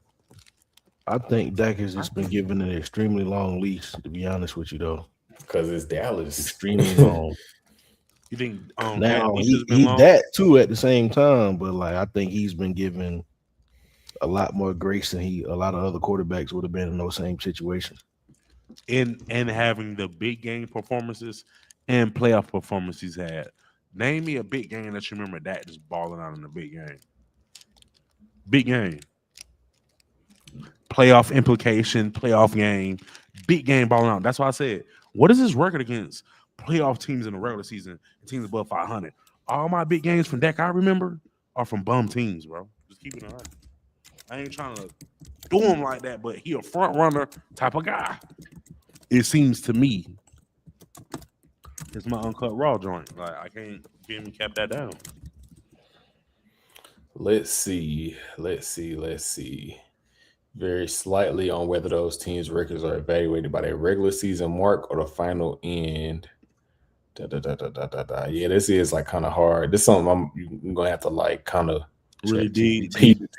I think Dak has just been given an extremely long leash, to be honest with you, though. Because it's Dallas. Extremely long. You think now he that too at the same time, but like I think he's been given a lot more grace than a lot of other quarterbacks would have been in those same situations. And having the big game performances and playoff performances he's had. Name me a big game that you remember that just balling out in the big game. Big game. Playoff implication, playoff game, big game balling out. That's why I said, what is his record against playoff teams in the regular season and teams above 500? All my big games from Dak I remember are from bum teams, bro. Just keep it honest. I ain't trying to do him like that, but he a front runner type of guy. It seems to me. It's my uncut raw joint. Like I can't cap that down. Let's see. Very slightly on whether those teams' records are evaluated by their regular season mark or the final end. Yeah, this is like kind of hard. This is something I'm gonna have to like kind of really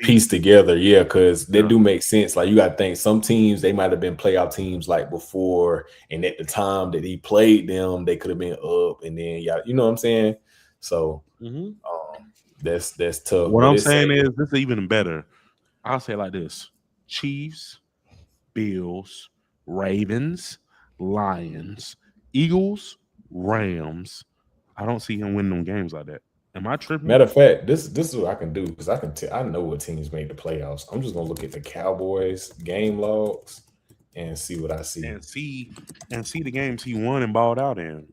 piece together. Yeah, because they do make sense. Like you got to think some teams they might have been playoff teams like before, and at the time that he played them, they could have been up, and then you know what I'm saying. So that's tough. What I'm saying is this is even better. I'll say it like this: Chiefs, Bills, Ravens, Lions, Eagles, Rams. I don't see him winning them games like that. Am I tripping? Matter of fact, this is what I can do because I know what teams made the playoffs. I'm just gonna look at the Cowboys game logs and see what I see. And see the games he won and balled out in.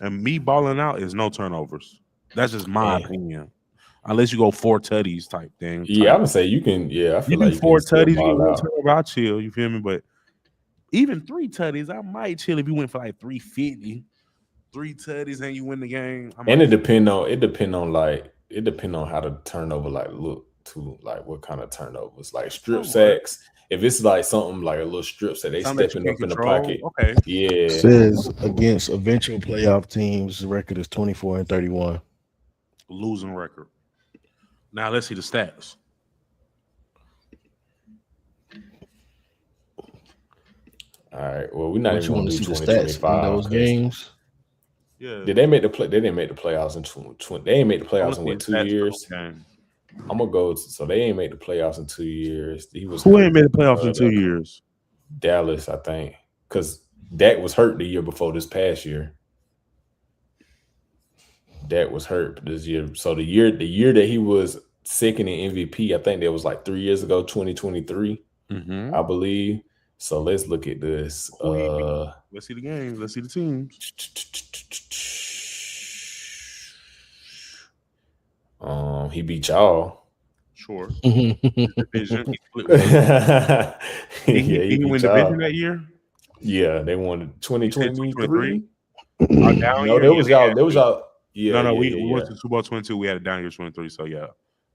And me balling out is no turnovers. That's just my opinion. Unless you go 4 tutties type thing. Yeah, I'm gonna say you can. Yeah, I feel like 4 tutties, you get 1 turnover, I'll chill. You feel me? But even 3 tutties, I might chill if you went for like 350. 3 tutties and you win the game. And it depend on how the turnover like look to like what kind of turnovers. Like strip sacks. if it's like something like a little strips that they Something that you stepping can up in the control. pocket, Okay. yeah. Says against eventual playoff teams, the record is 24-31. Losing record. Now let's see the stats. All right. Well, we're not But even you going want to to do see the stats in 2025 those games? Yeah. Did they make the play? They didn't make the playoffs in 2020. They ain't made the playoffs in what, 2 years? Okay. I'm gonna go. So they ain't made the playoffs in 2 years. Who ain't made the playoffs in 2 years? Dallas, I think, because Dak was hurt the year before this past year. Dak was hurt this year. So the year that he was second in MVP, I think that was like 3 years ago, 2023, I believe. So let's look at this. Let's see the games. Let's see the teams. He beat y'all. Sure. Division. Yeah, he win division that year? Yeah, they won 2023. No, there was y'all. Yeah, no. We went to Super Bowl 22. We had a down year 23. So yeah,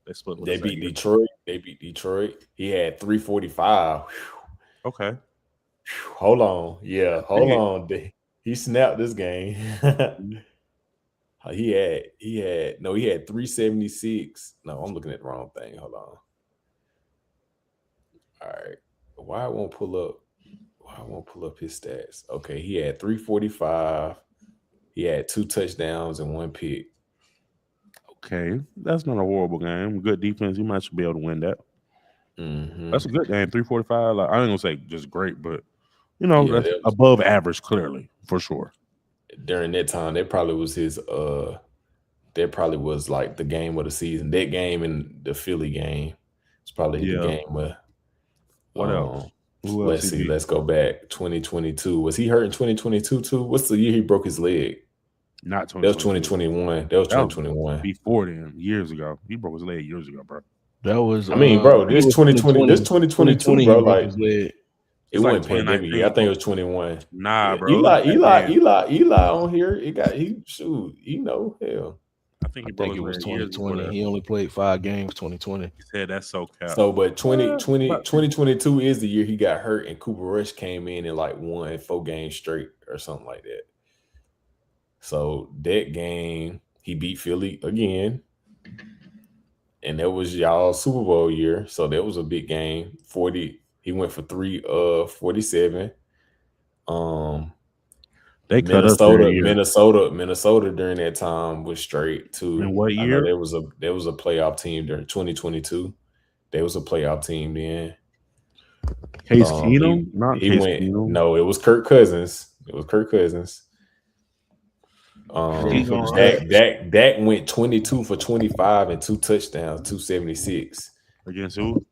they split. They beat Detroit. He had 345. Okay. Hold on. Yeah, hold on. He snapped this game. He had 376. No, I'm looking at the wrong thing. Hold on. All right. Why I won't pull up his stats? Okay, he had 345. He had 2 touchdowns and 1 pick. Okay, that's not a horrible game. Good defense. You might be able to win that. That's a good game. 345. Like, I ain't gonna say just great, but that's above average, clearly, for sure. During that time, that probably was like the game of the season. That game and the Philly game. It's probably the game where. What else? Let's see. Let's go back. 2022. Was he hurt in 2022 too? What's the year he broke his leg? Not 2022. That was 2021. That was 2021. Before then, years ago. He broke his leg years ago, bro. That was. Bro, this 2020. This 2022, bro. Like it wasn't pandemic. I think it was 21. Nah, bro. Eli on here. Hell. I think it was 2020. He only played 5 games 2020. He said that's so cap. So, but 2022 is the year he got hurt and Cooper Rush came in and like won 4 games straight or something like that. So that game, he beat Philly again. And that was y'all Super Bowl year. So that was a big game. 40. He went for 347. They cut Minnesota during that time was straight too. In what year? There was a playoff team during 2022. There was a playoff team then. Case Keenum? Not Case Keenum. No, it was Kirk Cousins. Dak went 22 for 25 and 2 touchdowns, 276. Against who?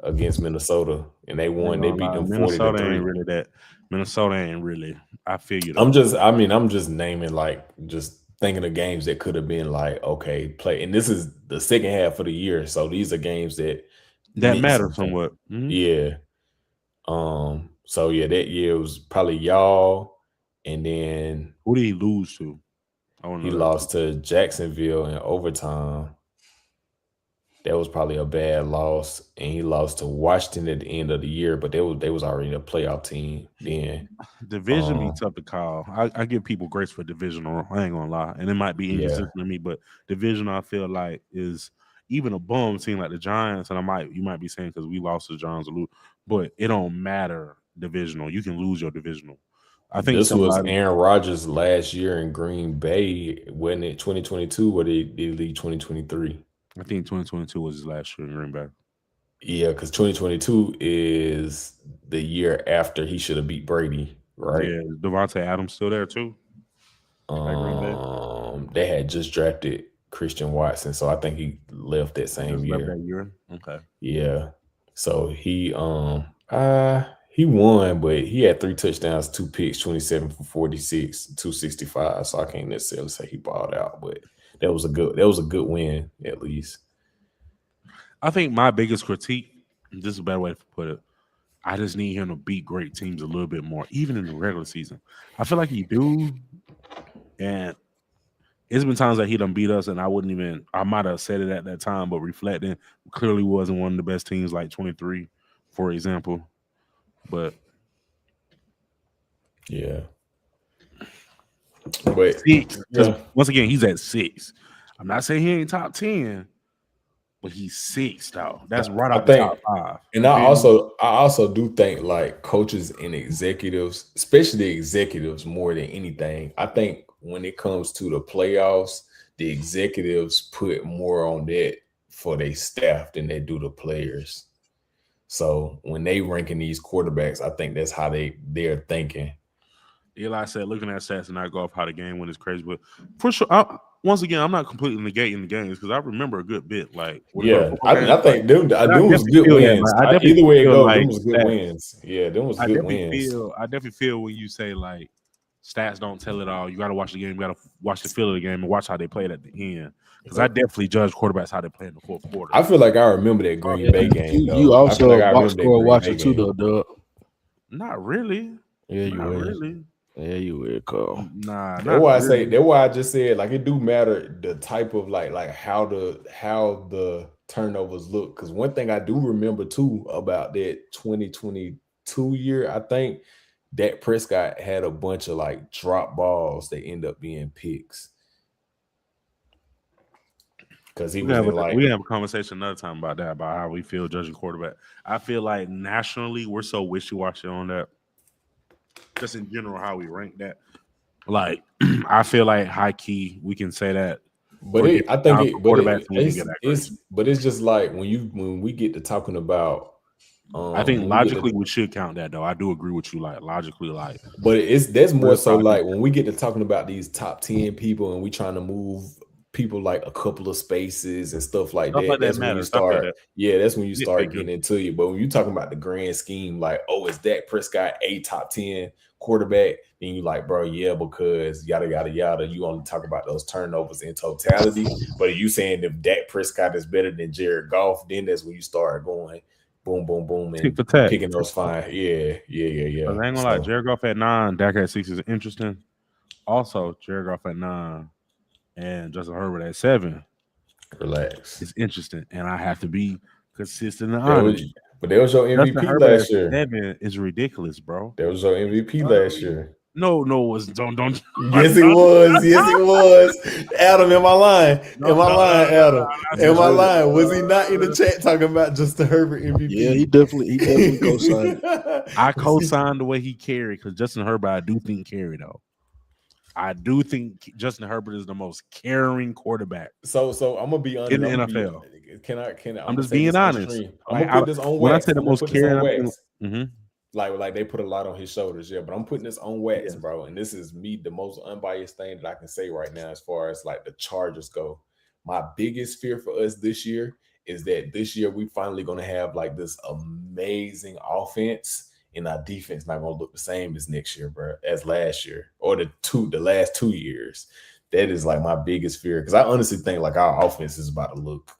Against Minnesota, and they won. They beat them 40-3. Minnesota ain't really. I feel you. I'm just naming just thinking of games that could have been okay, play. And this is the second half of the year, so these are games that matter somewhat. Mm-hmm. Yeah. So yeah, that year was probably y'all, and then who did he lose to? He lost to Jacksonville in overtime. That was probably a bad loss, and he lost to Washington at the end of the year. But they was already a playoff team then. Division be tough to call. I give people grace for divisional. I ain't gonna lie, and it might be inconsistent to me, but divisional I feel like is even a bum team like the Giants. And you might be saying because we lost to the Giants, but it don't matter. Divisional, you can lose your divisional. I think this was Aaron Rodgers last year in Green Bay. Wasn't it 2022 or did he leave 2023? I think 2022 was his last year in Green Bay. Yeah, because 2022 is the year after he should have beat Brady, right? Yeah, Devontae Adams still there too. They had just drafted Christian Watson, so I think he left that same year. Left that year? Okay. Yeah. So he won, but he had 3 touchdowns, 2 picks, 27 for 46, 265. So I can't necessarily say he balled out, but that was a good win at least. I think my biggest critique, this is a better way to put it, I just need him to beat great teams a little bit more, even in the regular season. I feel like he do, and it's been times that he done beat us, and I might have said it at that time, but reflecting, clearly wasn't one of the best teams like 23. for example. But yeah. But 6, because once again, he's at 6. I'm not saying he ain't top 10, but he's 6 though. That's right out the top 5. And I also do think like coaches and executives, especially the executives more than anything, I think when it comes to the playoffs, the executives put more on that for their staff than they do the players. So when they ranking these quarterbacks, I think that's how they're thinking. Eli said, looking at stats and not go off how the game went is crazy. But for sure, once again, I'm not completely negating the games because I remember a good bit. Like, I think them was good wins. Either way it goes, them was good wins. Yeah, them was good wins. I definitely feel when you say like stats don't tell it all. You got to watch the game. You got to watch the feel of the game and watch how they played at the end. Because I definitely judge quarterbacks how they play in the fourth quarter. I feel like I remember that Green Bay game. You also a box score watcher too, though, Doug. Not really. Yeah, you will. Really. Yeah, you will, Carl. Nah, that's why really. I say. That's why I just said like it do matter the type of like how the turnovers look. Because one thing I do remember too about that 2022 year, I think Dak Prescott had a bunch of like drop balls that end up being picks. Because we have a conversation another time about that, about how we feel judging quarterback. I feel like nationally we're so wishy-washy on that. Just in general, how we rank that. Like, I feel like high key we can say that. But it's just like when we get to talking about. I think logically we should count that though. I do agree with you. Like logically, like. But that's more so like when we get to talking about these top 10 people and we trying to move people like a couple of spaces and stuff like that. That's when you start. Yeah, that's when you start getting into it. But when you talking about the grand scheme, like, oh, is Dak Prescott a top 10 quarterback? Then you like, bro, yeah, because yada yada yada. You only talk about those turnovers in totality. But are you saying if Dak Prescott is better than Jared Goff, then that's when you start going boom, boom, boom, and picking those fine. Yeah. I ain't gonna lie, Jared Goff at 9, Dak at 6 is interesting. Also, Jared Goff at 9. And Justin Herbert at 7. Relax. It's interesting. And I have to be consistent and honest. But that was your MVP last year. 7 is ridiculous, bro. That was your MVP last year. No, it was. Don't. Yes, it was. Yes, it was. Adam, am I lying? Am I lying, Adam? Am I lying? Was he not in the chat talking about Justin Herbert MVP? Yeah, he definitely co-signed it. I co-signed the way he carried because Justin Herbert, I do think carried though. I do think Justin Herbert is the most caring quarterback. So I'm gonna be honest in the NFL. Can I? I'm just being honest. I'm gonna put this on wax. When I say the most caring, like they put a lot on his shoulders, yeah. But I'm putting this on wax, bro. And this is me, the most unbiased thing that I can say right now, as far as like the Chargers go. My biggest fear for us this year is that this year we finally gonna have like this amazing offense. And our defense not gonna look the same as next year, bro, as last year or the last 2 years. That is like my biggest fear because I honestly think like our offense is about to look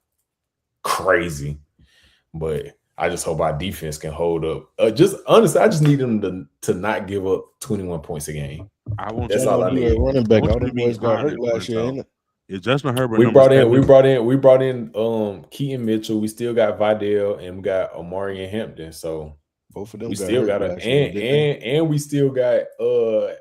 crazy, but I just hope our defense can hold up. Just honestly, I just need them to not give up 21 points a game. That's all I need. Running back, all the boys got hurt last year, ain't it? It's Justin Herbert. We brought in Keaton Mitchell. We still got Vidal and we got Omari and Hampton. So. Both of them we still got and we still got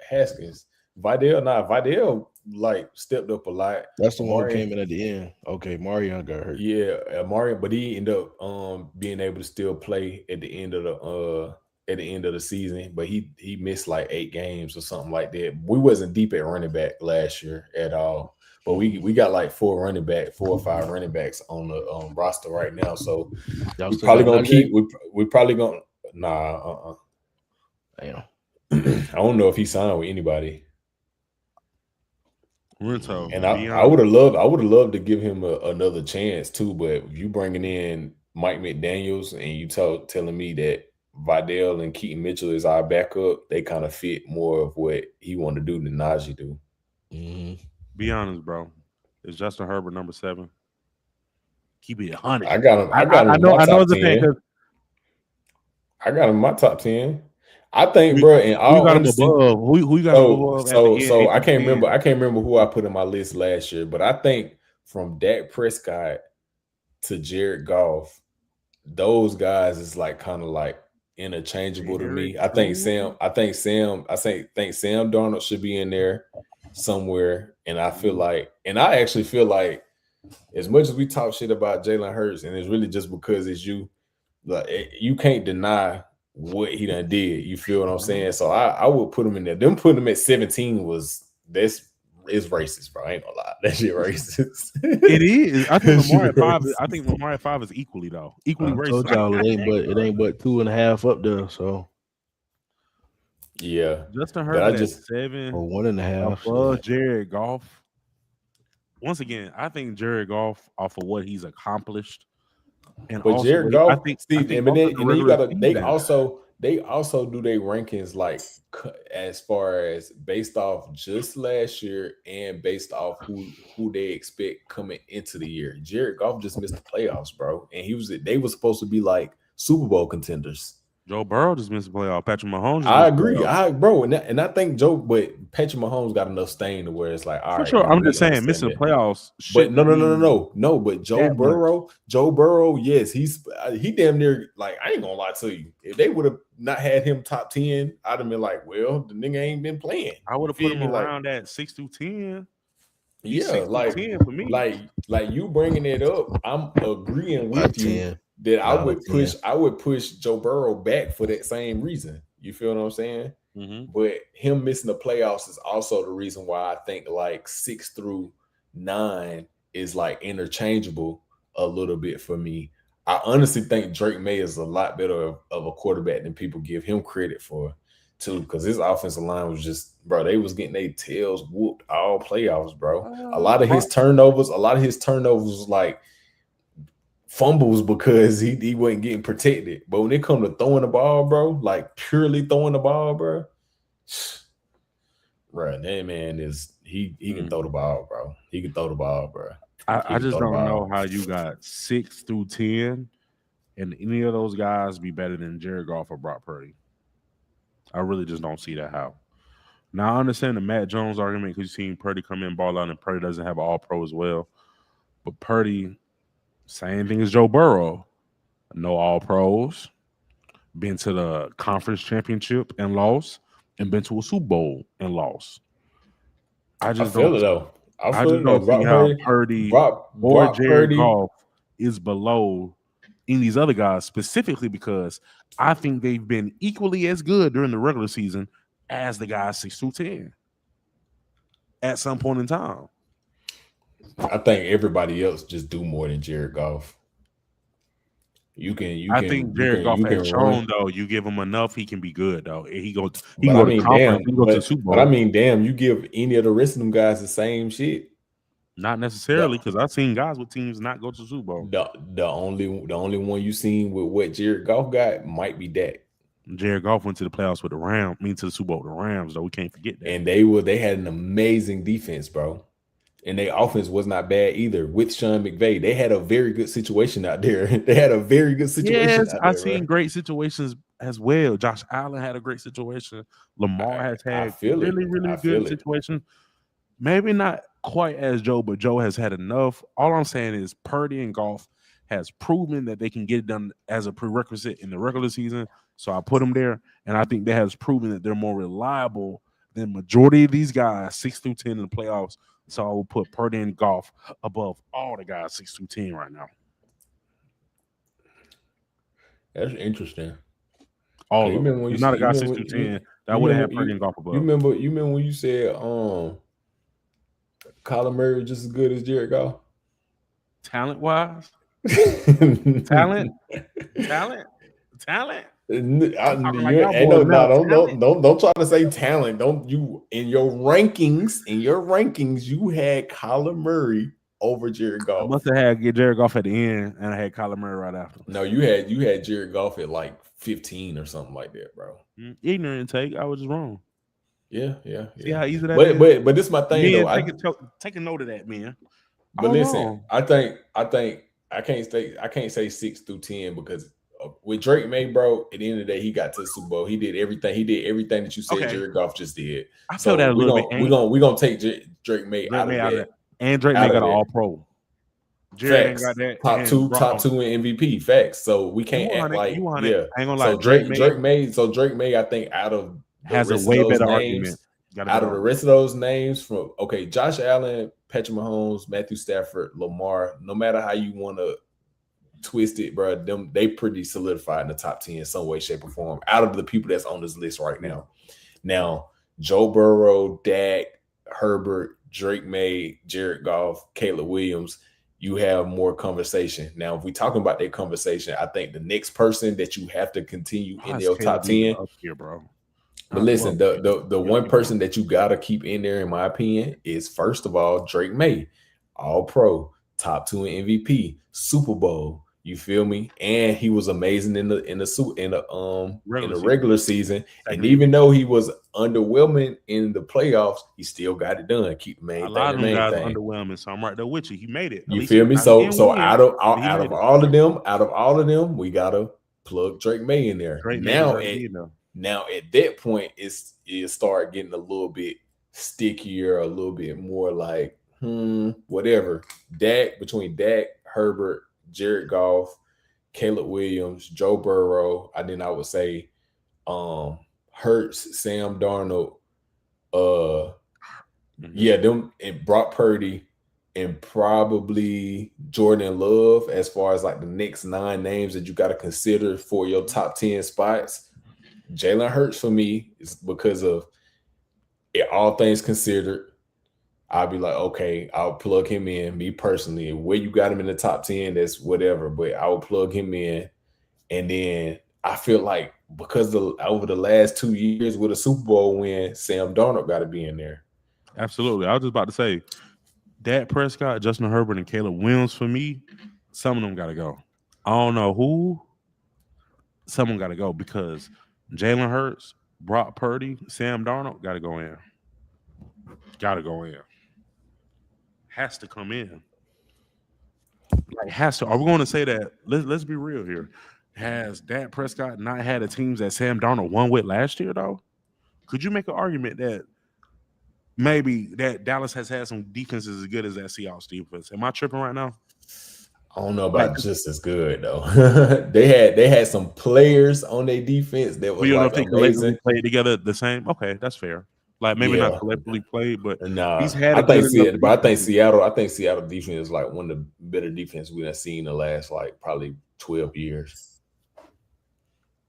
Haskins. Vidal like stepped up a lot. That's the one who came in at the end. Okay, Marion got hurt. Yeah, Marion, but he ended up being able to still play at the end of the season, but he missed like 8 games or something like that. We wasn't deep at running back last year at all. But we got like 4 or 5 running backs on the roster right now. So we're probably gonna keep we're probably gonna Damn. I don't know if he signed with anybody. And I would have loved to give him another chance too. But if you bringing in Mike McDaniels and you telling me that Vidal and Keaton Mitchell is our backup, they kind of fit more of what he want to do than Najee do. Mm-hmm. Be honest, bro. Is Justin Herbert number 7? Keep it 100. I got him. I know it's a thing. I got him in my top 10. I think, bro. And all who you got above? So I can't remember. I can't remember who I put in my list last year, but I think from Dak Prescott to Jared Goff, those guys is like kind of like interchangeable to me. I think Sam Darnold should be in there somewhere. And I actually feel like as much as we talk shit about Jalen Hurts, and it's really just because it's you, like you can't deny what he done did. You feel what I'm saying? So I would put him in there. Them putting him at 17 is racist, bro. I ain't gonna lie. That shit racist. It is. I think Lamar at 5. I think Lamar at 5 is equally racist. Told y'all it ain't but 2.5 up there. So yeah, Justin Herbert at 7 or 1.5 above Jared Goff. Once again, I think Jared Goff off of what he's accomplished. And but Jared Goff, they also do their rankings like as far as based off just last year and based off who they expect coming into the year. Jared Goff just missed the playoffs, bro, and they were supposed to be like Super Bowl contenders. Joe Burrow just missed the playoff. Patrick Mahomes. I agree, and I think but Patrick Mahomes got enough stain to where it's like, all right. Sure, I'm just saying missing the playoffs. But no. But Joe Burrow, yes, he damn near, like, I ain't gonna lie to you. If they would have not had him top 10, I'd have been like, well, the nigga ain't been playing. I would have put him around at 6 through 10. Yeah, like 10 for me. Like you bringing it up, I'm agreeing with you. 10. That I would push Joe Burrow back for that same reason. You feel what I'm saying? Mm-hmm. But him missing the playoffs is also the reason why I think like 6 through 9 is like interchangeable a little bit for me. I honestly think Drake May is a lot better of a quarterback than people give him credit for, too, because his offensive line was just, bro, they was getting their tails whooped all playoffs, bro. A lot of his turnovers was like fumbles because he wasn't getting protected. But when it comes to throwing the ball, bro, like purely throwing the ball, bro, that man is he can throw the ball, bro. He can throw the ball, bro. I just don't know how you got 6 through 10 and any of those guys be better than Jared Goff or Brock Purdy. I really just don't see that how. Now I understand the Matt Jones argument because you've seen Purdy come in, ball out, and Purdy doesn't have an all-pro as well. But Purdy, same thing as Joe Burrow. No all-pros. Been to the conference championship and lost, and been to a Super Bowl and lost. I just feel it though. I just don't see how Purdy or Jared Goff is below any of these other guys, specifically because I think they've been equally as good during the regular season as the guys 6 through 10 at some point in time. I think everybody else just do more than Jared Goff. I think Jared Goff has shown though. You give him enough, he can be good though. He go to the Super Bowl. But I mean, damn, you give any of the rest of them guys the same shit. Not necessarily, because I've seen guys with teams not go to the Super Bowl. The only one you seen with what Jared Goff got might be Dak. Jared Goff went to the playoffs with the Rams, to the Super Bowl with the Rams, though. We can't forget that. And they had an amazing defense, bro. And their offense was not bad either with Sean McVay. They had a very good situation out there. Yes, I've seen great situations as well. Josh Allen had a great situation. Lamar has had really good situation. Maybe not quite as Joe, but Joe has had enough. All I'm saying is Purdy and Goff has proven that they can get it done as a prerequisite in the regular season. So I put them there, and I think that has proven that they're more reliable than majority of these guys 6 through 10 in the playoffs. So I will put Purdy and Goff above all the guys 6 through 10 right now. That's interesting. All of them. He's not a guy 6 through 10 that would have Purdy and Goff above. You remember when you said Kyler Murray just as good as Jared Goff? Talent-wise? Talent? Don't try to say talent. Don't you in your rankings? You had Kyler Murray over Jared Goff. I must have had Jared Goff at the end, and I had Kyler Murray right after. No, you had Jared Goff at like 15 or something like that, bro. Ignorant take. I was just wrong. Yeah. See how easy that is? But this is my thing, man, though. Take a note of that, man. But listen, I think I can't say 6 through 10 because with Drake May, bro, at the end of the day, he got to the Super Bowl. He did everything that you said Jared Goff just did. I feel that a little bit. We're gonna take Drake May out of that. And Drake May got an All-Pro. Jared ain't Facts. got that. Top and two Bron- in MVP. Facts. So we can't You want act it, like you want it. I ain't gonna lie. So Drake May, I think out of the has a rest way of those better names, argument. Got a out better of the argument. rest of those names, from Josh Allen, Patrick Mahomes, Matthew Stafford, Lamar. No matter how you want to twist it, bro, they pretty solidified in the top 10 in some way, shape, or form. Out of the people that's on this list right now. Now, Joe Burrow, Dak, Herbert, Drake May, Jared Goff, Caleb Williams, you have more conversation. Now, if we're talking about that conversation, I think the next person that you have to continue in your top 10 up here, bro. But listen, the one person that you gotta keep in there, in my opinion, is first of all Drake May, All Pro, top 2 in MVP, Super Bowl. You feel me? And he was amazing in the regular season. And even though he was underwhelming in the playoffs, he still got it done. Keep the main a thing. lot of the them main guys thing. underwhelming, so I'm right there with you. He made it. You feel me? So out of all of them, we gotta plug Drake May in there. Now at that point, it start getting a little bit stickier, a little bit more like whatever. Between Dak, Herbert, Jared Goff, Caleb Williams, Joe Burrow. I would say Hurts, Sam Darnold, them and Brock Purdy, and probably Jordan Love as far as like the next 9 names that you got to consider for your top 10 spots. Jalen Hurts for me is because of it, all things considered. I'll be like, okay, I'll plug him in. Me personally, where you got him in the top 10, that's whatever, but I will plug him in. And then I feel like because over the last 2 years with a Super Bowl win, Sam Darnold got to be in there. Absolutely. I was just about to say, Dak Prescott, Justin Herbert, and Caleb Williams, for me, some of them got to go. I don't know who. Someone got to go because Jalen Hurts, Brock Purdy, Sam Darnold got to go in. Got to go in. Has to come in. Like, has to. Are we going to say that? Let's be real here. Has Dak Prescott not had the teams that Sam Darnold won with last year, though? Could you make an argument that maybe that Dallas has had some defenses as good as that Seahawks defense? Am I tripping right now? I don't know about just as good though. they had some players on their defense that was like amazing. Played together the same. Okay, that's fair. Like maybe not collectively played, but he's had. I think Seattle defense is like one of the better defense we've seen in the last like probably 12 years.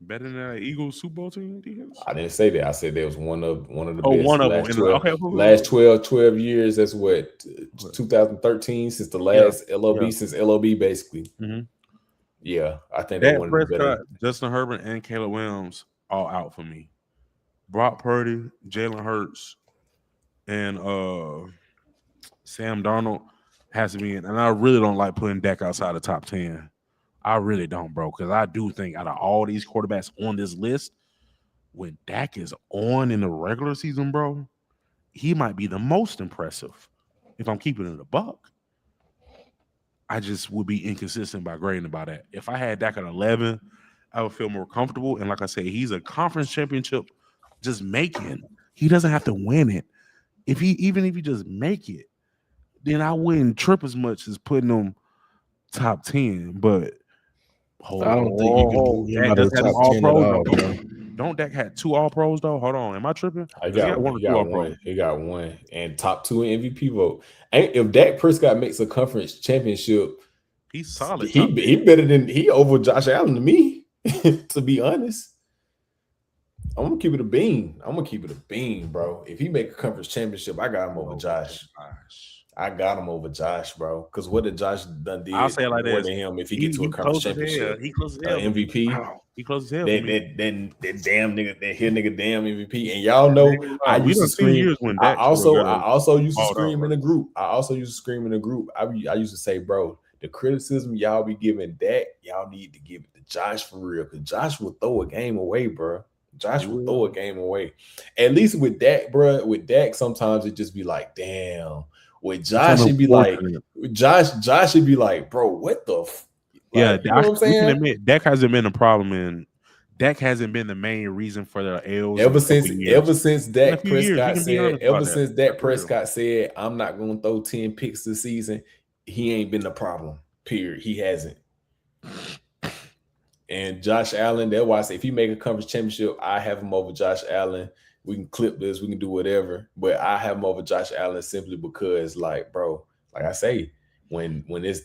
Better than an Eagles Super Bowl team defense? I didn't say that. I said there was one of the best. One of them. Last 12 years. That's what 2013 since the last LOB since LOB basically. Mm-hmm. Yeah, I think that one better. Justin Herbert and Caleb Williams all out for me. Brock Purdy, Jalen Hurts, and Sam Darnold has to be in. And I really don't like putting Dak outside the top 10. I really don't, bro, because I do think out of all these quarterbacks on this list, when Dak is on in the regular season, bro, he might be the most impressive if I'm keeping it a buck. I just would be inconsistent by grading about that. If I had Dak at 11, I would feel more comfortable. And like I said, he's a conference championship just making. He doesn't have to win it. Even if he just make it, then I wouldn't trip as much as putting him top 10. But I don't think you can move him out of the top 10 at all, bro. Don't Dak had 2 All-Pros, though? Hold on. Am I tripping? He got one. He got one. And top 2 in MVP vote. If Dak Prescott makes a conference championship, he's solid. He over Josh Allen to me, to be honest. I'm going to keep it a bean. Bro. If he make a conference championship, I got him over Josh. I got him over Josh, bro. Because what did Josh done did? I'll say it like more this. than him if he get to a conference championship. He closes hell. MVP. Wow. He closes hell. Then damn nigga, damn MVP. And y'all know I used to scream. I also used to scream in the group. I used to say, bro, the criticism y'all be giving Dak, y'all need to give it to Josh for real. Because Josh will throw a game away, bro. Josh will throw a game away. At least with Dak, bro. With Dak, sometimes it just be like, damn. With Josh, it'd be like Josh should be like, bro, what the you know what I'm saying? Admit, Dak hasn't been a problem, and Dak hasn't been the main reason for the L's ever since Dak Prescott said, I'm not gonna throw 10 picks this season. he ain't been the problem. Period. He hasn't. And Josh Allen, that's why I say if he make a conference championship, I have him over Josh Allen. We can clip this, we can do whatever, but I have him over Josh Allen simply because, like, bro, like I say, when it's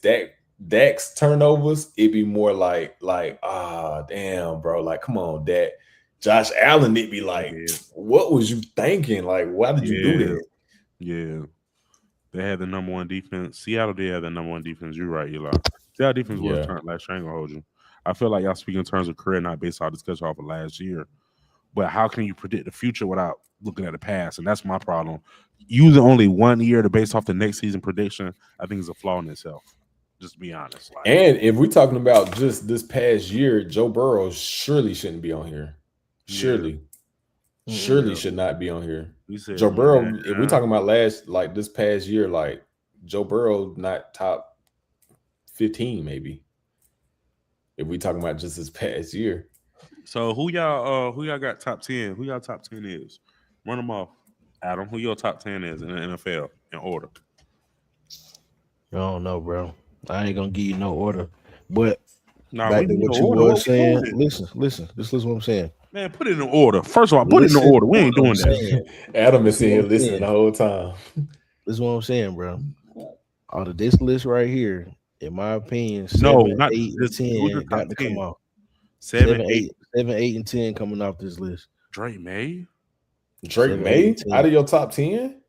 Dak's turnovers, it be more like, damn, bro, like, come on, Dak. Josh Allen, it be like, what was you thinking? Like, why did you do that? Yeah. They had the number one defense. Seattle did have the number one defense. You're right, Eli. Seattle defense was turned last year. I ain't gonna hold you. I feel like y'all speaking in terms of career, not based off discussion off of last year. But how can you predict the future without looking at the past? And that's my problem. Using only 1 year to base off the next season prediction, I think is a flaw in itself. Just to be honest. Like, and if we're talking about just this past year, Joe Burrow surely shouldn't be on here. Surely should not be on here. Joe Burrow, if we're talking about this past year, like Joe Burrow, not top 15, maybe. If we're talking about just this past year. So who y'all got top 10? Who y'all top 10 is? Run them off. Adam, who your top 10 is in the NFL in order? I don't know, bro. I ain't gonna give you no order. But back to what you were saying, listen. Just listen what I'm saying. Man, put it in order. First of all, put it in order. We ain't doing that. Adam is in here listening the whole time. This is what I'm saying, bro. Out of this list right here, in my opinion, 7, 8, and 10 got to come off. 7, 8, and 10 coming off this list. Drake May out of your top 10?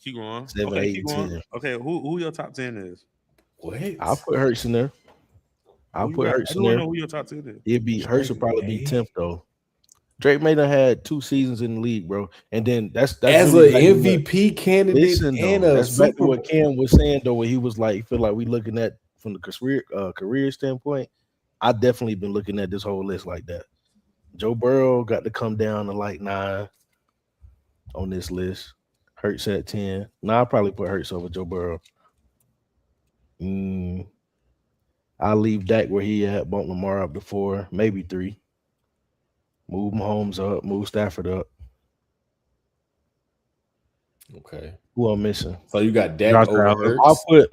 Keep going. 7, 8, and 10. Okay, who your top 10 is? What? I'll put Hurts in there. I'll put Hurts in there. I don't know who your top 10 is. It'd be Hurts will probably be 10th though. Drake may have had 2 seasons in the league, bro. And then that's as really an MVP candidate. Listen, that's back to what Cam was saying though, where he was like, feel like we looking at from the career standpoint. I definitely been looking at this whole list like that. Joe Burrow got to come down to like 9 on this list. Hurts at 10. Now I'll probably put Hurts over Joe Burrow. I'll leave Dak where he at, bump Lamar up to 4, maybe 3. Move Mahomes up, move Stafford up. Okay. Who I'm missing? So you got Dak over Hurts.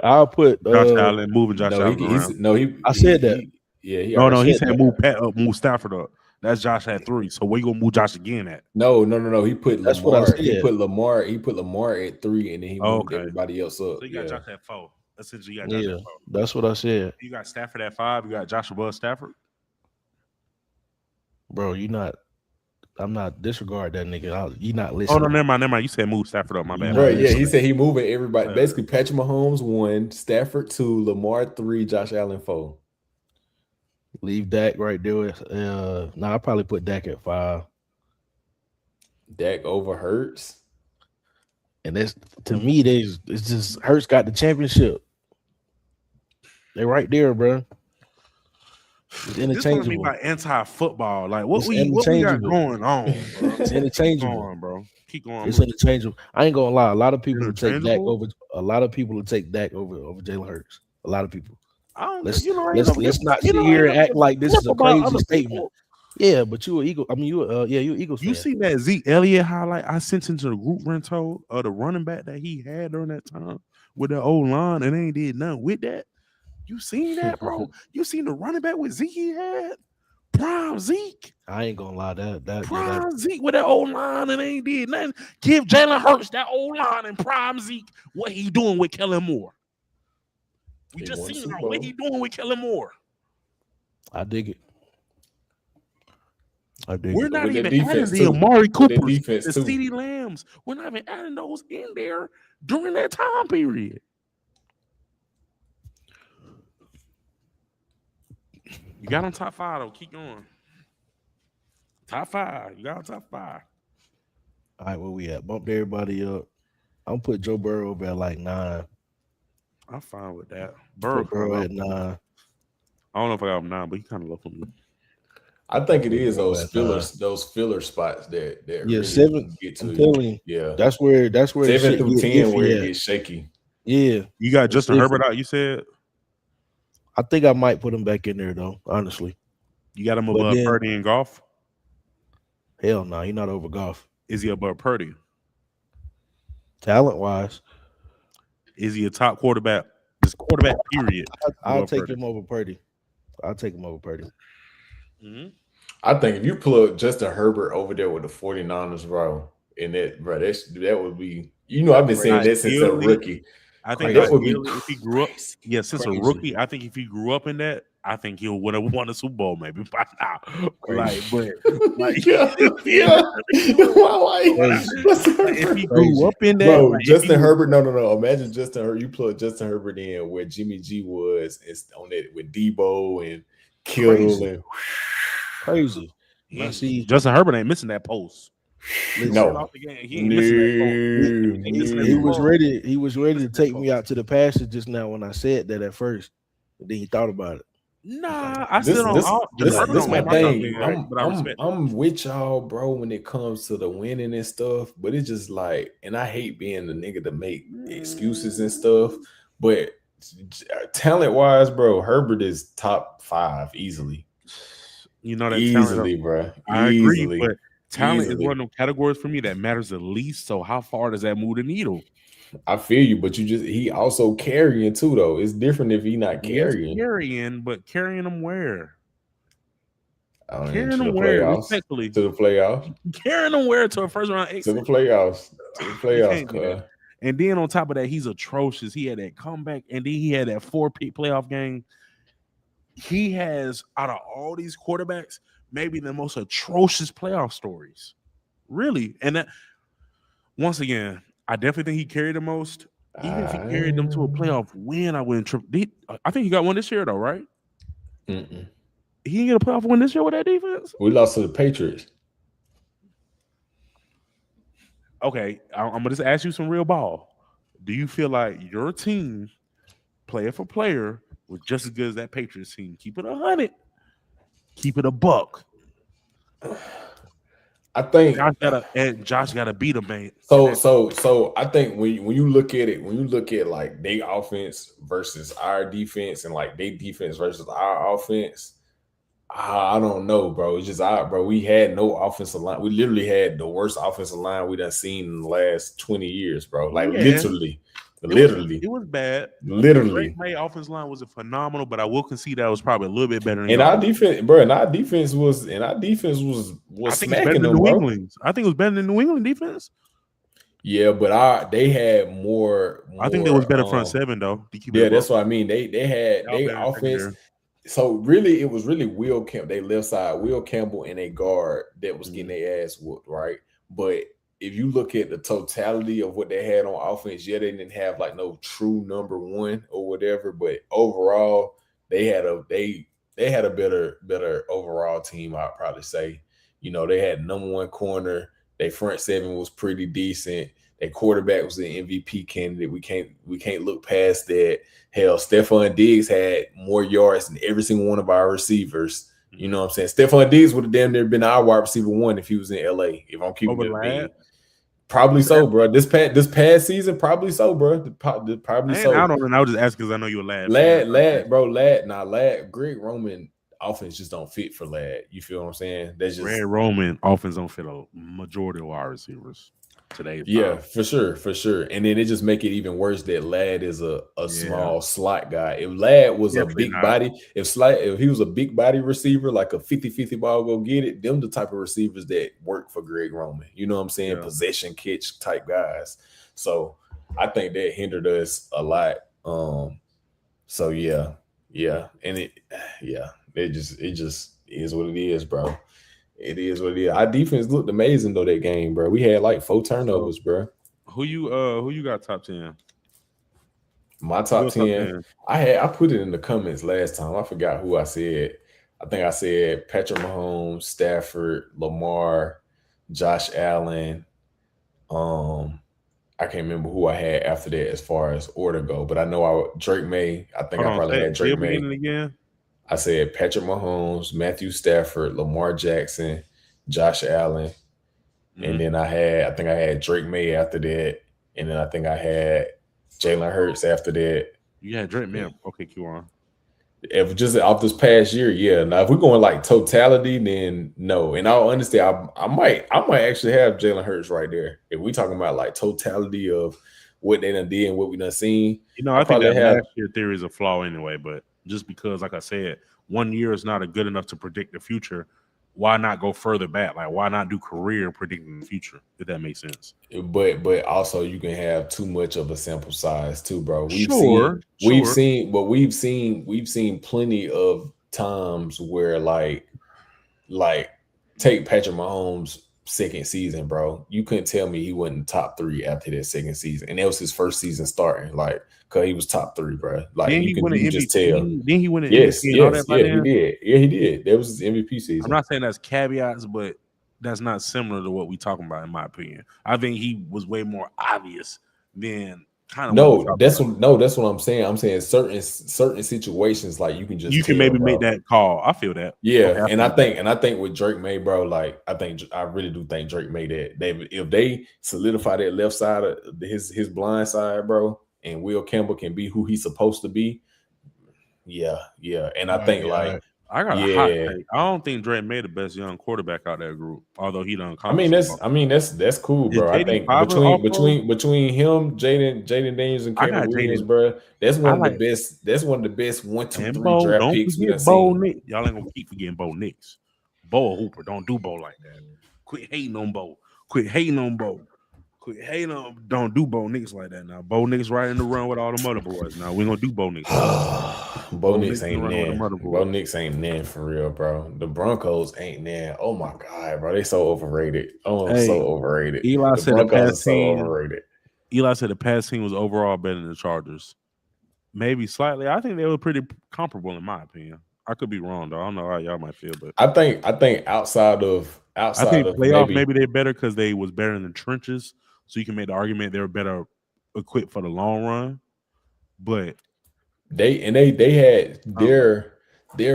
I'll put Josh Allen, moving Josh Allen. I said that. He said move Stafford up. That's Josh at 3. So where you gonna move Josh again at? No. He put That's Lamar. What I said. He put Lamar at 3, and then he moved everybody else up. So you got Josh at 4. Essentially, you got Josh at 4. That's what I said. You got Stafford at 5. You got Josh above Stafford. Bro, I'm not disregard that nigga. You not listening. Oh no, never mind. You said move Stafford up. My bad. Right? Yeah, he said he moving everybody. Basically, Patrick Mahomes 1, Stafford 2, Lamar 3, Josh Allen 4. Leave Dak right there. I'll probably put Dak at 5. Dak over Hurts. And that's to me, it's just Hurts got the championship. They're right there, bro. It's interchangeable. This is by anti-football. Like what we got going on, bro? It's interchangeable, Keep going, bro. Keep going. It's interchangeable. I ain't gonna lie. A lot of people will take Dak over. A lot of people will take Dak over Jalen Hurts. A lot of people. Let's not sit here and act like this is a crazy statement. Yeah, but you an Eagle. I mean, you Eagles fan. You see that Zeke Elliott highlight I sent into the group rental of the running back that he had during that time with that old line, and they ain't did nothing with that. You seen that, bro? You seen the running back with Zeke he had? Prime Zeke. I ain't gonna lie, that prime Zeke with that old line and ain't did nothing. Give Jalen Hurts that old line and prime Zeke what he doing with Kellen Moore. We just seen what he doing with Kellen Moore. I dig it. We're not even adding the Amari Coopers, the CeeDee Lambs. We're not even adding those in there during that time period. You got on top 5 though. Keep going. Top 5. You got on top 5. All right, where we at? Bumped everybody up. I'm put Joe Burrow over at like 9. I'm fine with that. Burrow at 9. I don't know if I got him 9, but he kind of low for me. I think it is those filler spots that really 7 get to you. Yeah, that's where 7 through 10 where it gets shaky. Yeah, you got Justin Herbert out. You said. I think I might put him back in there though. Honestly, you got him above Purdy in golf. Hell no, he's not over golf. Is he above Purdy? Talent wise, is he a top quarterback just quarterback. Period. I'll take him over Purdy. I'll take him over Purdy. Mm-hmm. I think if you plug Justin Herbert over there with the 49ers, bro, and that would be, I've been saying that since a rookie. I think that would be if he grew up. Yeah, since a rookie, I think if he grew up in that, I think he would have won a Super Bowl maybe by now. If he grew up in that, bro, Justin Herbert. No. Imagine Justin Herbert. You plug Justin Herbert in where Jimmy G was on it with Debo and Kittle crazy. Justin Herbert ain't missing that post. He was ready. He was ready to take me out to the pasture just now when I said that at first. But then he thought about it. Nah, I still don't. This my thing. I'm with y'all, bro, when it comes to the winning and stuff. But it's just like, and I hate being the nigga to make excuses and stuff. But talent wise, bro, Herbert is top 5 easily. That easily, talent, bro. I agree, but talent is one of those categories for me that matters the least. So how far does that move the needle? I feel you, but he also carrying too, though. It's different if he not carrying. But carrying them where? Carrying them where? Respectfully. To the playoffs. Carrying them where to a first round exit? To the playoffs. And then on top of that, he's atrocious. He had that comeback, and then he had that 4-peat playoff game. He has, out of all these quarterbacks, maybe the most atrocious playoff stories. Really. And that, once again, I definitely think he carried the most. Even if he carried them to a playoff win, I wouldn't trip. I think he got one this year, though, right? Mm-mm. He didn't get a playoff win this year with that defense? We lost to the Patriots. Okay, I'm going to just ask you some real ball. Do you feel like your team, player for player, was just as good as that Patriots team? Keep it 100. Keep it a buck. I think Josh gotta beat him, man. So I think when you look at like their offense versus our defense and like their defense versus our offense, I don't know, bro. It's just bro. We had no offensive line. We literally had the worst offensive line we done seen in the last 20 years, bro. Like literally. It was bad. Literally. Great offensive line was phenomenal, but I will concede that was probably a little bit better. And our defense, bro. Our defense was smacking them, bro. I think it was better than New England defense. Yeah, but they had more. I think there was better front seven though. Yeah, that's what I mean. They had their offense. So really, it was really Will Campbell. They left side, Will Campbell, and a guard that was getting their ass whooped, right? But if you look at the totality of what they had on offense, they didn't have like no true number one or whatever. But overall, they had a better overall team, I'd probably say. They had number one corner. Their front seven was pretty decent. Their quarterback was the MVP candidate. We can't look past that. Hell, Stephon Diggs had more yards than every single one of our receivers. You know what I'm saying? Stephon Diggs would have damn near been our wide receiver one if he was in LA. If I'm keeping it. Probably so, bro. This past season, probably so, bro. Probably so. I don't know. I was just asking because I know you're a lad. Greg Roman offense just don't fit for lad. You feel what I'm saying? That's just Greg Roman offense don't fit a majority of wide receivers today. Yeah, for sure. And then it just make it even worse that lad is a small slot guy. If lad was a big body, if he was a big body receiver, like a 50-50 ball, go get it. Them the type of receivers that work for Greg Roman. You know what I'm saying? Yeah. Possession catch type guys. So I think that hindered us a lot. So yeah. And it just is what it is, bro. It is what it is. Our defense looked amazing though that game, bro. We had like 4 turnovers, bro. Who you got top 10? My top 10. I put it in the comments last time. I forgot who I said. I think I said Patrick Mahomes, Stafford, Lamar, Josh Allen. I can't remember who I had after that as far as order go, but I know Drake May. I think I probably had Drake May again. I said Patrick Mahomes, Matthew Stafford, Lamar Jackson, Josh Allen, and then I think I had Drake May after that, and then I think I had Jalen Hurts after that. You had Drake May. Okay, keep on. If just off this past year, yeah. Now if we're going like totality, then no. In all honesty, I might actually have Jalen Hurts right there. If we're talking about like totality of what they done did and what we done seen. I think that last year theory is a flaw anyway. But just because, like I said, 1 year is not good enough to predict the future. Why not go further back? Like, why not do career predicting the future? If that makes sense. But also you can have too much of a sample size too, bro. We've seen plenty of times where like take Patrick Mahomes' second season, bro. You couldn't tell me he wasn't top 3 after that second season, and that was his first season starting. Like, cause he was top 3, bro. Like, you can just tell. Then he win an MVP. He did. Yeah, he did. That was his MVP season. I'm not saying that's caveats, but that's not similar to what we talking about, in my opinion. I think he was way more obvious than kind of. That's what I'm saying. I'm saying certain situations, like you can maybe make that call. I feel that. Yeah, and I think with Drake May, bro, like I really do think Drake May that if they solidify that left side of his blind side, bro, and Will Campbell can be who he's supposed to be. Yeah, and I think I got a hot take. I don't think Drake May the best young quarterback out that group, although he done. That's cool, bro. I think between him, Jaden Daniels, and Caleb Williams, bro, that's one of the best. That's one of the best 1, 2, 3 draft picks we have seen. Y'all ain't gonna keep forgetting Bo Nix. Bo Hooper, don't do Bo like that. Quit hating on Bo. Don't do Bo Nix like that now. Bo Nix right in the run with all the mother boys. Now we're gonna do Bo Nix. Bo Nix ain't nan. Bo Nix ain't nan for real, bro. The Broncos ain't nan. Oh my god, bro, they so overrated. So overrated. Eli said the pass team was overall better than the Chargers. Maybe slightly. I think they were pretty comparable in my opinion. I could be wrong though. I don't know how y'all might feel, but I think outside of playoff, maybe they're better because they was better in the trenches. So you can make the argument they were better equipped for the long run. But they had their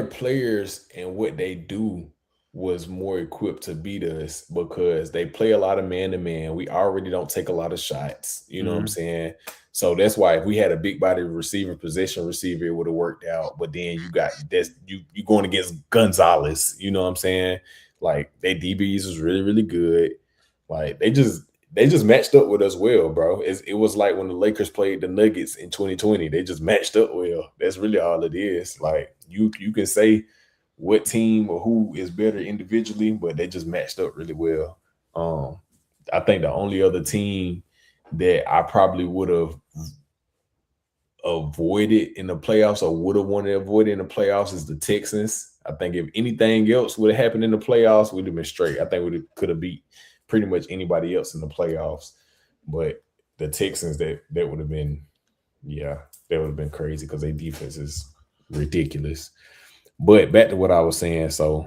players and what they do was more equipped to beat us because they play a lot of man-to-man. We already don't take a lot of shots. You know what I'm saying? So that's why if we had a big body possession receiver, it would have worked out. But then you got this, you going against Gonzalez. You know what I'm saying? Like, their DBs was really, really good. Like, they just matched up with us well, bro. It was like when the Lakers played the Nuggets in 2020. They just matched up well. That's really all it is. Like, you can say what team or who is better individually, but they just matched up really well. I think the only other team that I probably would have avoided in the playoffs or would have wanted to avoid in the playoffs is the Texans. I think if anything else would have happened in the playoffs, we'd have been straight. I think we could have beat pretty much anybody else in the playoffs. But the Texans, that would have been, that would have been crazy because their defense is ridiculous. But back to what I was saying, so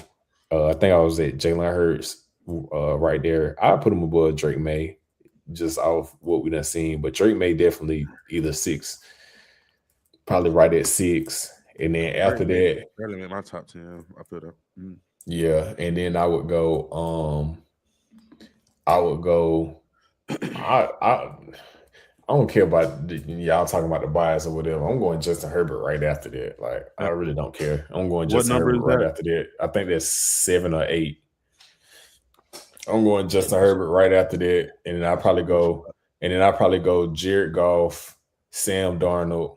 I think I was at Jalen Hurts right there. I put him above Drake May just off what we done seen. But Drake May definitely either 6, probably right at 6. And then after that, barely in my top 10. I feel that. Yeah, and then I would go. I don't care about y'all talking about the bias or whatever. I'm going Justin Herbert right after that. Like, I really don't care. I'm going Justin Herbert right after that. I think that's 7 or 8. I'm going Justin Herbert right after that, and then I probably go Jared Goff, Sam Darnold,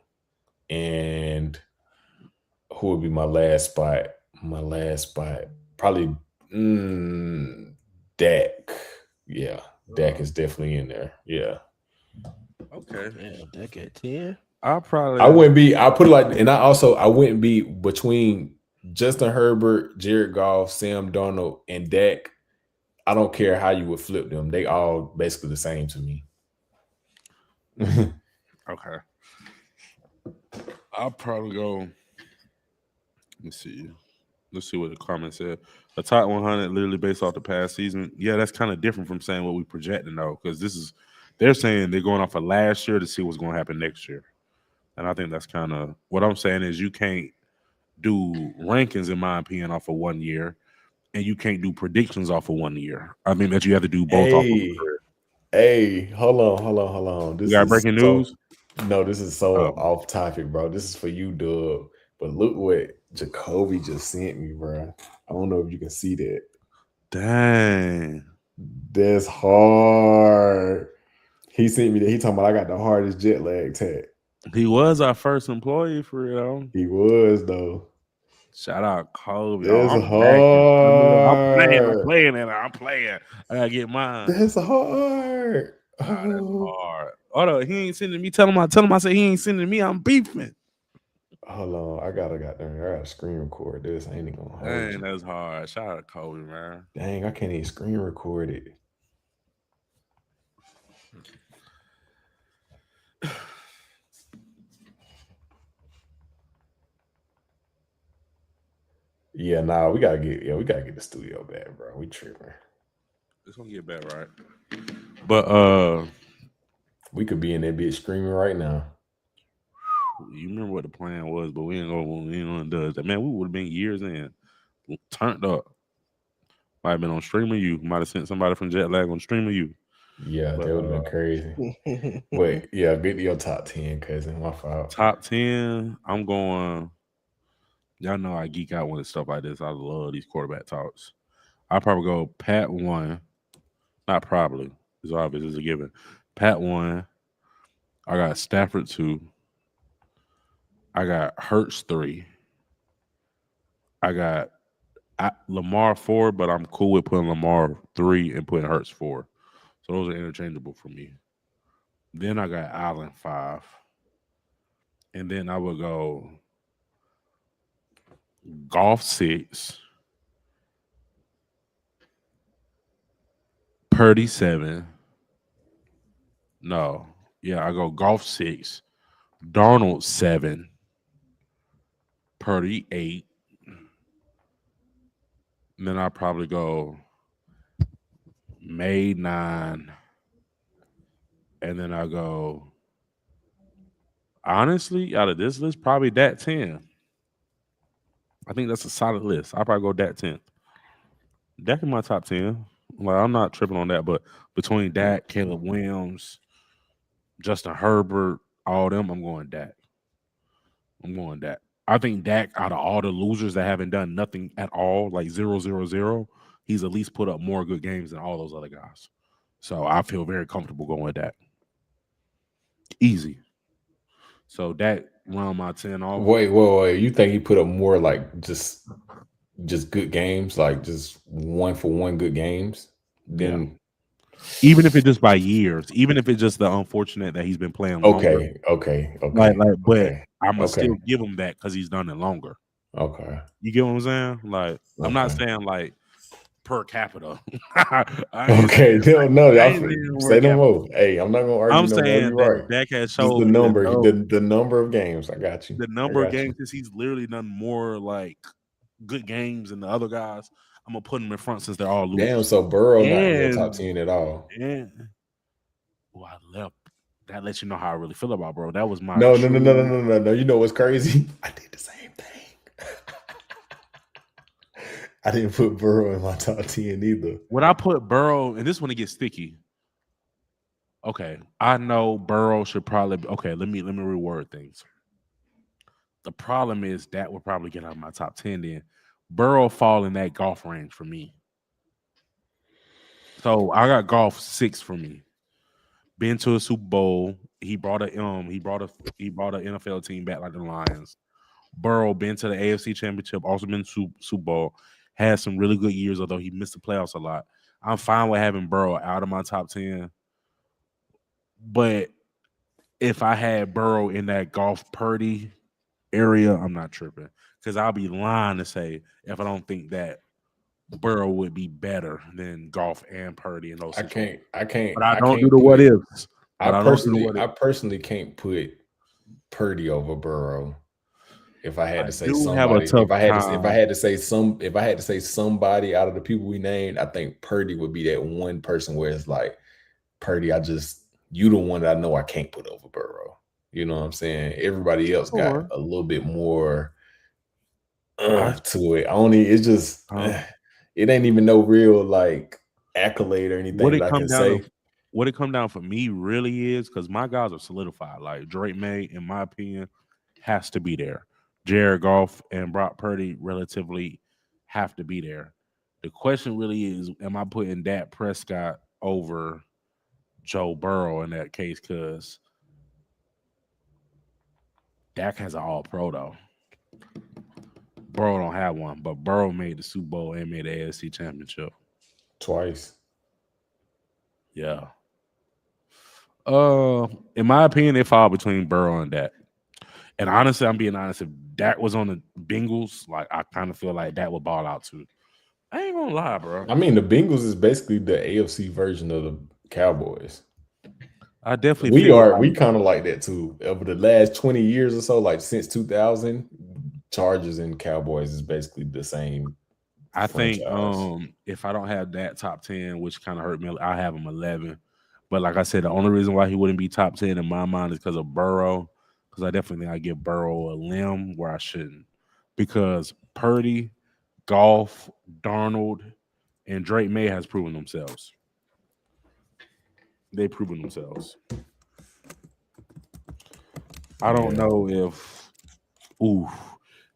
and who would be my last spot? Probably Dak. Yeah, Dak is definitely in there. Yeah. Okay. Yeah, Dak at 10. I wouldn't be between Justin Herbert, Jared Goff, Sam Darnold, and Dak. I don't care how you would flip them. They all basically the same to me. Okay. I'll probably go. Let's see what the comment said. The top 100 literally based off the past season. Yeah, that's kind of different from saying what we projecting though, because they're saying they're going off of last year to see what's going to happen next year. And I think that's kind of what I'm saying is you can't do rankings, in my opinion, off of 1 year, and you can't do predictions off of 1 year. I think that you have to do both off of a career. Hey, hold on. You got breaking news? No, this is so off topic, bro. This is for you, Doug. But look what Jacoby just sent me, bro. I don't know if you can see that. Dang. That's hard. He sent me that. He talking about I got the hardest jet lag tag. He was our first employee for real. He was though. Shout out Kobe. That's I'm hard. I'm playing. I gotta get mine. That's hard. Nah, that's hard. Hold on, he ain't sending me. Tell him I said he ain't sending me. I'm beefing. Hold on, I gotta screen record this. I ain't even gonna hold Dang, you. that's hard. Shout out Kobe, man. Dang, I can't even screen record it. Yeah, nah, we gotta get the studio back, bro. We tripping. It's gonna get back right. But we could be in that bitch screaming right now. You remember what the plan was, but we ain't gonna do that. Man, we would have been years in, turned up. Might have been on Streamer You. Might have sent somebody from Jetlag on Streamer You. Yeah, that would have been crazy. Wait, yeah, get your top 10, cousin. My fault. Top 10. I'm going. Y'all know I geek out when it's stuff like this. I love these quarterback talks. I'll probably go Pat 1. Not probably. It's obvious. It's a given. Pat 1. I got Stafford 2. I got Hurts 3. I got Lamar 4, but I'm cool with putting Lamar 3 and putting Hurts 4. So those are interchangeable for me. Then I got Allen 5. And then I would go Goff 6. Purdy 7. No. Yeah, I go Goff 6. Darnold 7. Purdy 8. And then I'll probably go May 9. And then I go, honestly, out of this list, probably Dak 10. I think that's a solid list. I'll probably go Dak 10th. Dak in my top 10. Like, I'm not tripping on that, but between Dak, Caleb Williams, Justin Herbert, all them, I'm going Dak. I think Dak, out of all the losers that haven't done nothing at all, like 0-0-0, he's at least put up more good games than all those other guys. So I feel very comfortable going with Dak. Easy. So Dak run my 10 off. Wait. You think he put up more like just good games, like just 1-for-1 good games? Then even if it's just by years, even if it's just the unfortunate that he's been playing longer. Okay. But I'm gonna still give him that because he's done it longer. Okay. You get what I'm saying? Like, I'm not saying like per capita. Okay, no, say no more. Hey, I'm not gonna argue. I'm saying that right. Dak has shown the number, the number of games. I got you. The number of games since he's literally done more like good games than the other guys. I'm gonna put him in front since they're all losers. Damn, so Burrow not in your top 10 at all. Yeah. Well, I left. That lets you know how I really feel about bro. That was my no. You know what's crazy? I did the same thing. I didn't put Burrow in my top 10 either. When I put Burrow, and this one it gets sticky. Okay, I know Burrow should probably be, okay. Let me reword things. The problem is that would probably get out of my top 10. Then Burrow fall in that Goff range for me. So I got Goff 6 for me. Been to a Super Bowl. He brought a NFL team back like the Lions. Burrow been to the AFC Championship, also been to Super Bowl. Had some really good years, although he missed the playoffs a lot. I'm fine with having Burrow out of my top 10. But if I had Burrow in that Goff Purdy area, I'm not tripping. Because I'll be lying to say if I don't think that Burrow would be better than Goff and Purdy in those situations. I can't. But I don't do the what ifs. I personally can't put Purdy over Burrow. If I had to say somebody, if I had to say somebody out of the people we named, I think Purdy would be that one person where it's like, Purdy, you the one that I know I can't put over Burrow. You know what I'm saying? Everybody else got a little bit more to it. It's just it ain't even no real like accolade or anything that I can say. What it come down for me really is because my guys are solidified. Like Drake May, in my opinion, has to be there. Jared Goff and Brock Purdy relatively have to be there. The question really is, am I putting Dak Prescott over Joe Burrow in that case because Dak has an All-Pro though. Burrow don't have one, but Burrow made the Super Bowl and made the AFC Championship twice. Yeah. In my opinion, they fall between Burrow and Dak. And honestly, I'm being honest. If Dak was on the Bengals, like I kind of feel like Dak would ball out too. I ain't gonna lie, bro. I mean, the Bengals is basically the AFC version of the Cowboys. I definitely we kind of like that too. Over the last 20 years or so, like since 2000, Chargers and Cowboys is basically the same. I think if I don't have that top 10, which kind of hurt me, I have him 11. But like I said, the only reason why he wouldn't be top 10 in my mind is because of Burrow. Because I definitely think I give Burrow a limb where I shouldn't. Because Purdy, Goff, Darnold, and Drake May has proven themselves. They've proven themselves. I don't know if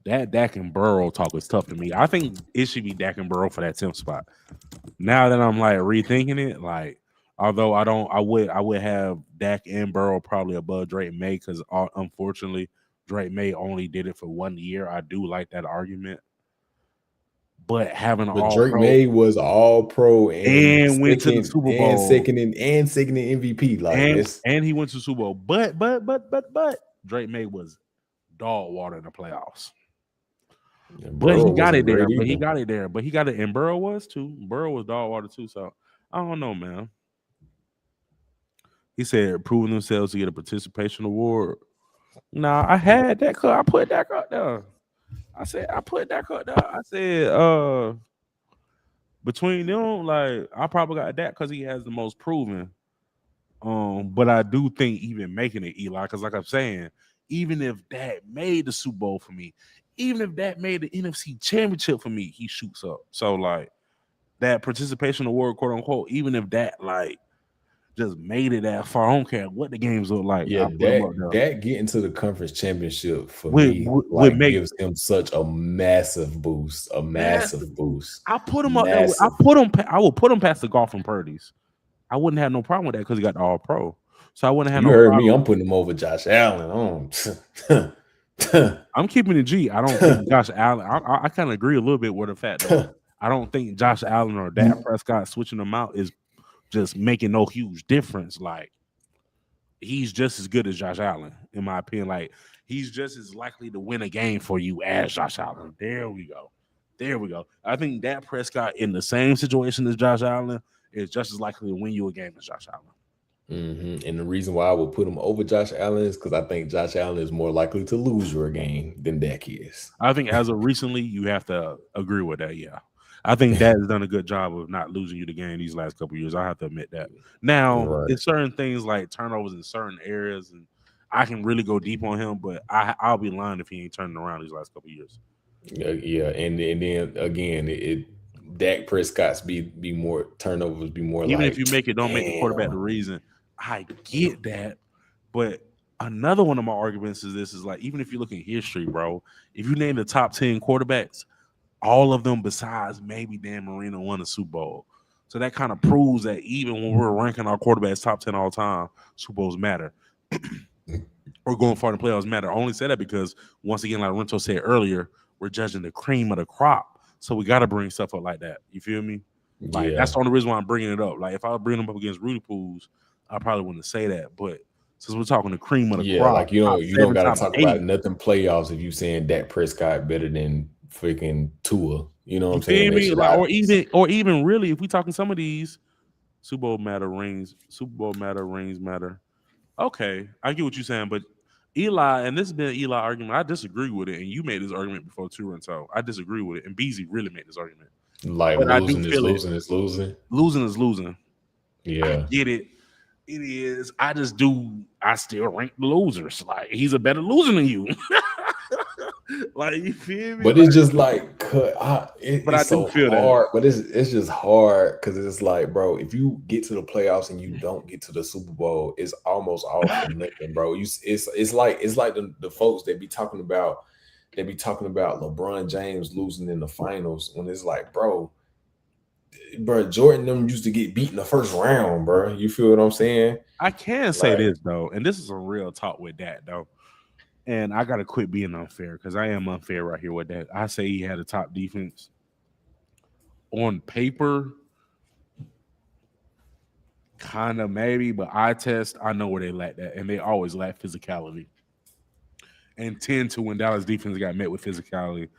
that Dak and Burrow talk is tough to me. I think it should be Dak and Burrow for that 10th spot. Now that I'm like rethinking it, like although I would have Dak and Burrow probably above Drake May because unfortunately Drake May only did it for 1 year. I do like that argument. But Drake May was all pro and went to the Super Bowl and second in MVP. Like and he went to the Super Bowl. But Drake May was dog water in the playoffs. But he got it there. But he got it. And Burrow was too. Burrow was dog water too. So I don't know, man. He said proving themselves to get a participation award. Nah, I had that. I put that up there. I said between them, like I probably got that because he has the most proven. But I do think even making it Eli, because like I'm saying, even if that made the Super Bowl for me, even if that made the NFC Championship for me, he shoots up. So like that participation award, quote unquote, even if that like just made it that far, I don't care what the games look like. Yeah, that getting to the conference championship for me gives him such a massive boost. A massive boost. I put him up there. I would put him past the Goff and Purdy's. I wouldn't have no problem with that because he got the All Pro. So I wouldn't have no problem. You heard me. I'm putting him over Josh Allen. I'm keeping it G. I don't think Josh Allen. I kind of agree a little bit with the fact that I don't think Josh Allen or Dak Prescott switching them out is just making no huge difference. Like he's just as good as Josh Allen, in my opinion. Like he's just as likely to win a game for you as Josh Allen. There we go. I think Dak Prescott in the same situation as Josh Allen is just as likely to win you a game as Josh Allen. Mm-hmm. And the reason why I would put him over Josh Allen is because I think Josh Allen is more likely to lose your game than Dak is. I think as of recently, you have to agree with that. Yeah. I think Dak has done a good job of not losing you the game these last couple of years. I have to admit that. Now, it's certain things like turnovers in certain areas, and I can really go deep on him, but I'll be lying if he ain't turning around these last couple of years. Yeah, and then again, Dak Prescott's be more turnovers, be more. Even if you make it, don't make the quarterback the reason. I get that, but another one of my arguments is like even if you look at history, bro, if you name the top 10 quarterbacks, all of them besides maybe Dan Marino won a Super Bowl. So that kind of proves that even when we're ranking our quarterbacks top 10 all time, Super Bowls matter. Or going far in the playoffs matter. I only say that because once again, like Rento said earlier, we're judging the cream of the crop. So we got to bring stuff up like that. You feel me? Like that's the only reason why I'm bringing it up. Like if I was bringing them up against Rudy Pools, I probably wouldn't say that. But since we're talking the cream of the crop, like you don't got to talk about nothing playoffs if you saying Dak Prescott better than freaking Tua. You know what I'm saying? Me? Like, or even really, if we talking some of these Super Bowl rings matter. Okay, I get what you're saying, but Eli, and this has been an Eli argument. I disagree with it, and you made this argument before too, and so I disagree with it. And Beasley really made this argument. Like losing is losing. Losing is losing. Yeah, I get it. It is. I still rank the losers. Like he's a better loser than you. Like you feel me? But it's just like, I do feel hard. But it's just hard because it's like, bro, if you get to the playoffs and you don't get to the Super Bowl, it's almost all for nothing, bro. It's like the folks that be talking about LeBron James losing in the finals when it's like, bro, bro, Jordan them used to get beat in the first round, bro. You feel what I'm saying? I can say this though, and this is a real talk with that though. And I gotta quit being unfair because I am unfair right here with that. I say he had a top defense. On paper, kind of maybe, but eye test, I know where they lack that, and they always lack physicality. And tend to, when Dallas defense got met with physicality,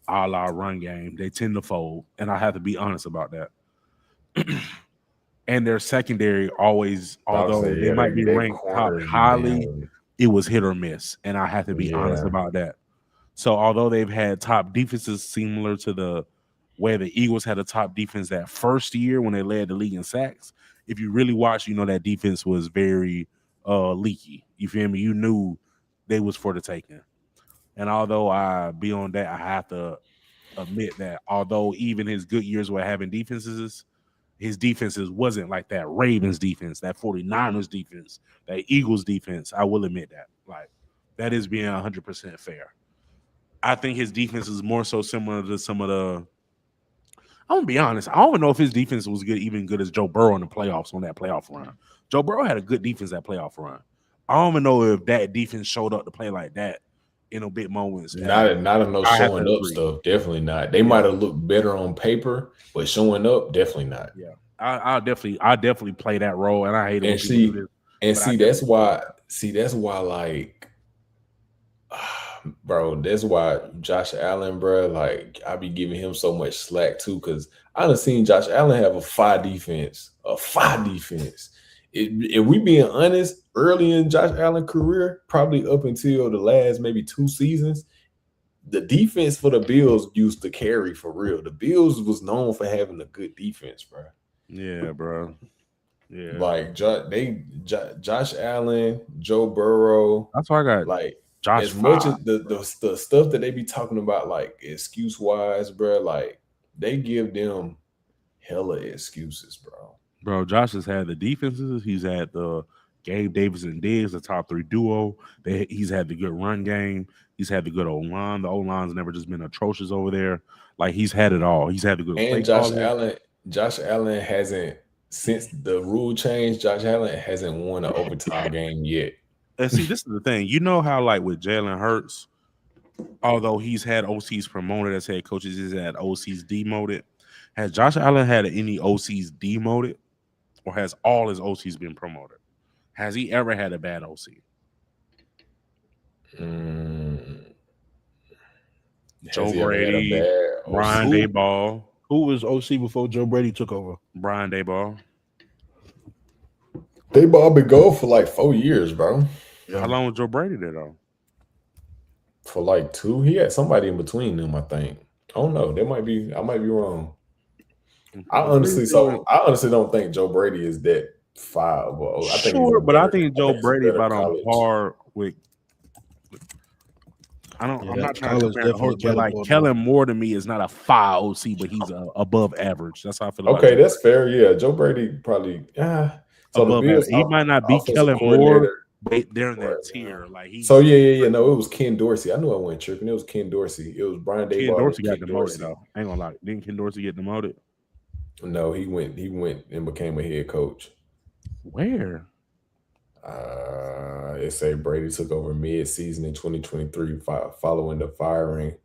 a la run game, they tend to fold. And I have to be honest about that. And their secondary always, although they might be ranked top highly, it was hit or miss. And I have to be honest about that. So although they've had top defenses similar to the way the Eagles had a top defense that first year when they led the league in sacks, if you really watch, you know that defense was very leaky. You feel me? You knew they was for the taking. And although I be on that, I have to admit that although even his good years were having defenses, his defenses wasn't like that Ravens defense, that 49ers defense, that Eagles defense. I will admit that. Like, that is being 100% fair. I think his defense is more so similar to some of the. I'm gonna be honest. I don't even know if his defense was good, even good as Joe Burrow in the playoffs on that playoff run. Joe Burrow had a good defense that playoff run. I don't even know if that defense showed up to play like that in a big moments. Not in no showing up stuff. Definitely not. They might have looked better on paper, but showing up, definitely not. Yeah, I definitely play that role, and I hate it. That's why, like, bro, that's why Josh Allen, bro, like, I be giving him so much slack too, because I done seen Josh Allen have a 5 defense. If we being honest, early in Josh Allen's career, probably up until the last maybe 2 seasons, the defense for the Bills used to carry for real. The Bills was known for having a good defense, bro. Yeah, bro. Yeah, like Josh Allen, Joe Burrow. That's why I got like Josh. As much as the stuff that they be talking about, like excuse wise, bro, like they give them hella excuses, bro. Bro, Josh has had the defenses. He's had the Gabe Davis and Diggs, the top 3 duo. He's had the good run game. He's had the good O-line. The O-line's never just been atrocious over there. Like, he's had it all. He's had the good. And Josh Allen hasn't, since the rule change, Josh Allen hasn't won an overtime game yet. And see, this is the thing. You know how, like, with Jalen Hurts, although he's had OCs promoted as head coaches, he's had OCs demoted. Has Josh Allen had any OCs demoted? Or has all his OCs been promoted? Has he ever had a bad OC? Joe Brady, Brian Daboll. Who was OC before Joe Brady took over? Brian Daboll. Daboll been gone for like 4 years, bro. Yeah. How long was Joe Brady there, though? For like 2. He had somebody in between them, I think. I don't know. I might be wrong. I honestly don't think Joe Brady is that far. Well, I think I think Joe Brady about on par with. I'm not trying to compare, but like Kellen Moore to me is not a 5 OC, but he's above average. That's how I feel. Okay, that's fair. Yeah, Joe Brady probably above average. He might not be Kellen Moore, but they're in that tier. Like No, it was Ken Dorsey. I knew I wasn't tripping. It was Ken Dorsey. It was Brian Daboll. Ken Dorsey got demoted though. I ain't gonna lie. Didn't Ken Dorsey get demoted? No, he went and became a head coach. Where? It say Brady took over mid-season in 2023 following the firing.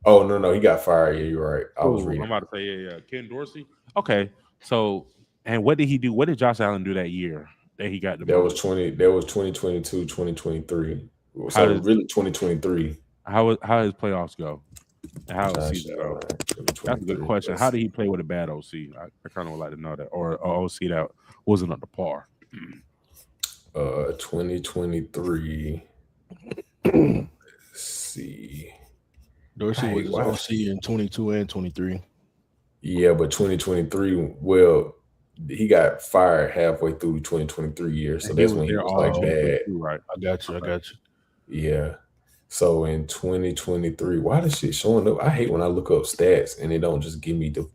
Oh, no, he got fired. Yeah, you're right. I was reading. I'm about to say, yeah. Ken Dorsey. Okay, so, and what did he do? What did Josh Allen do that year that he got demoted? That was 2022, 2023. So really 2023. How his playoffs go? How his season go? That's a good question. How did he play with a bad OC? I kind of would like to know that, or OC that wasn't up to par. 2023. Let's see. Dorsey was OC in 22 and 23. Yeah, but 2023, well, he got fired halfway through 2023 year, so that's when he was like bad. Right. I got you. Yeah. So in 2023, why this shit showing up? I hate when I look up stats and they don't just give me the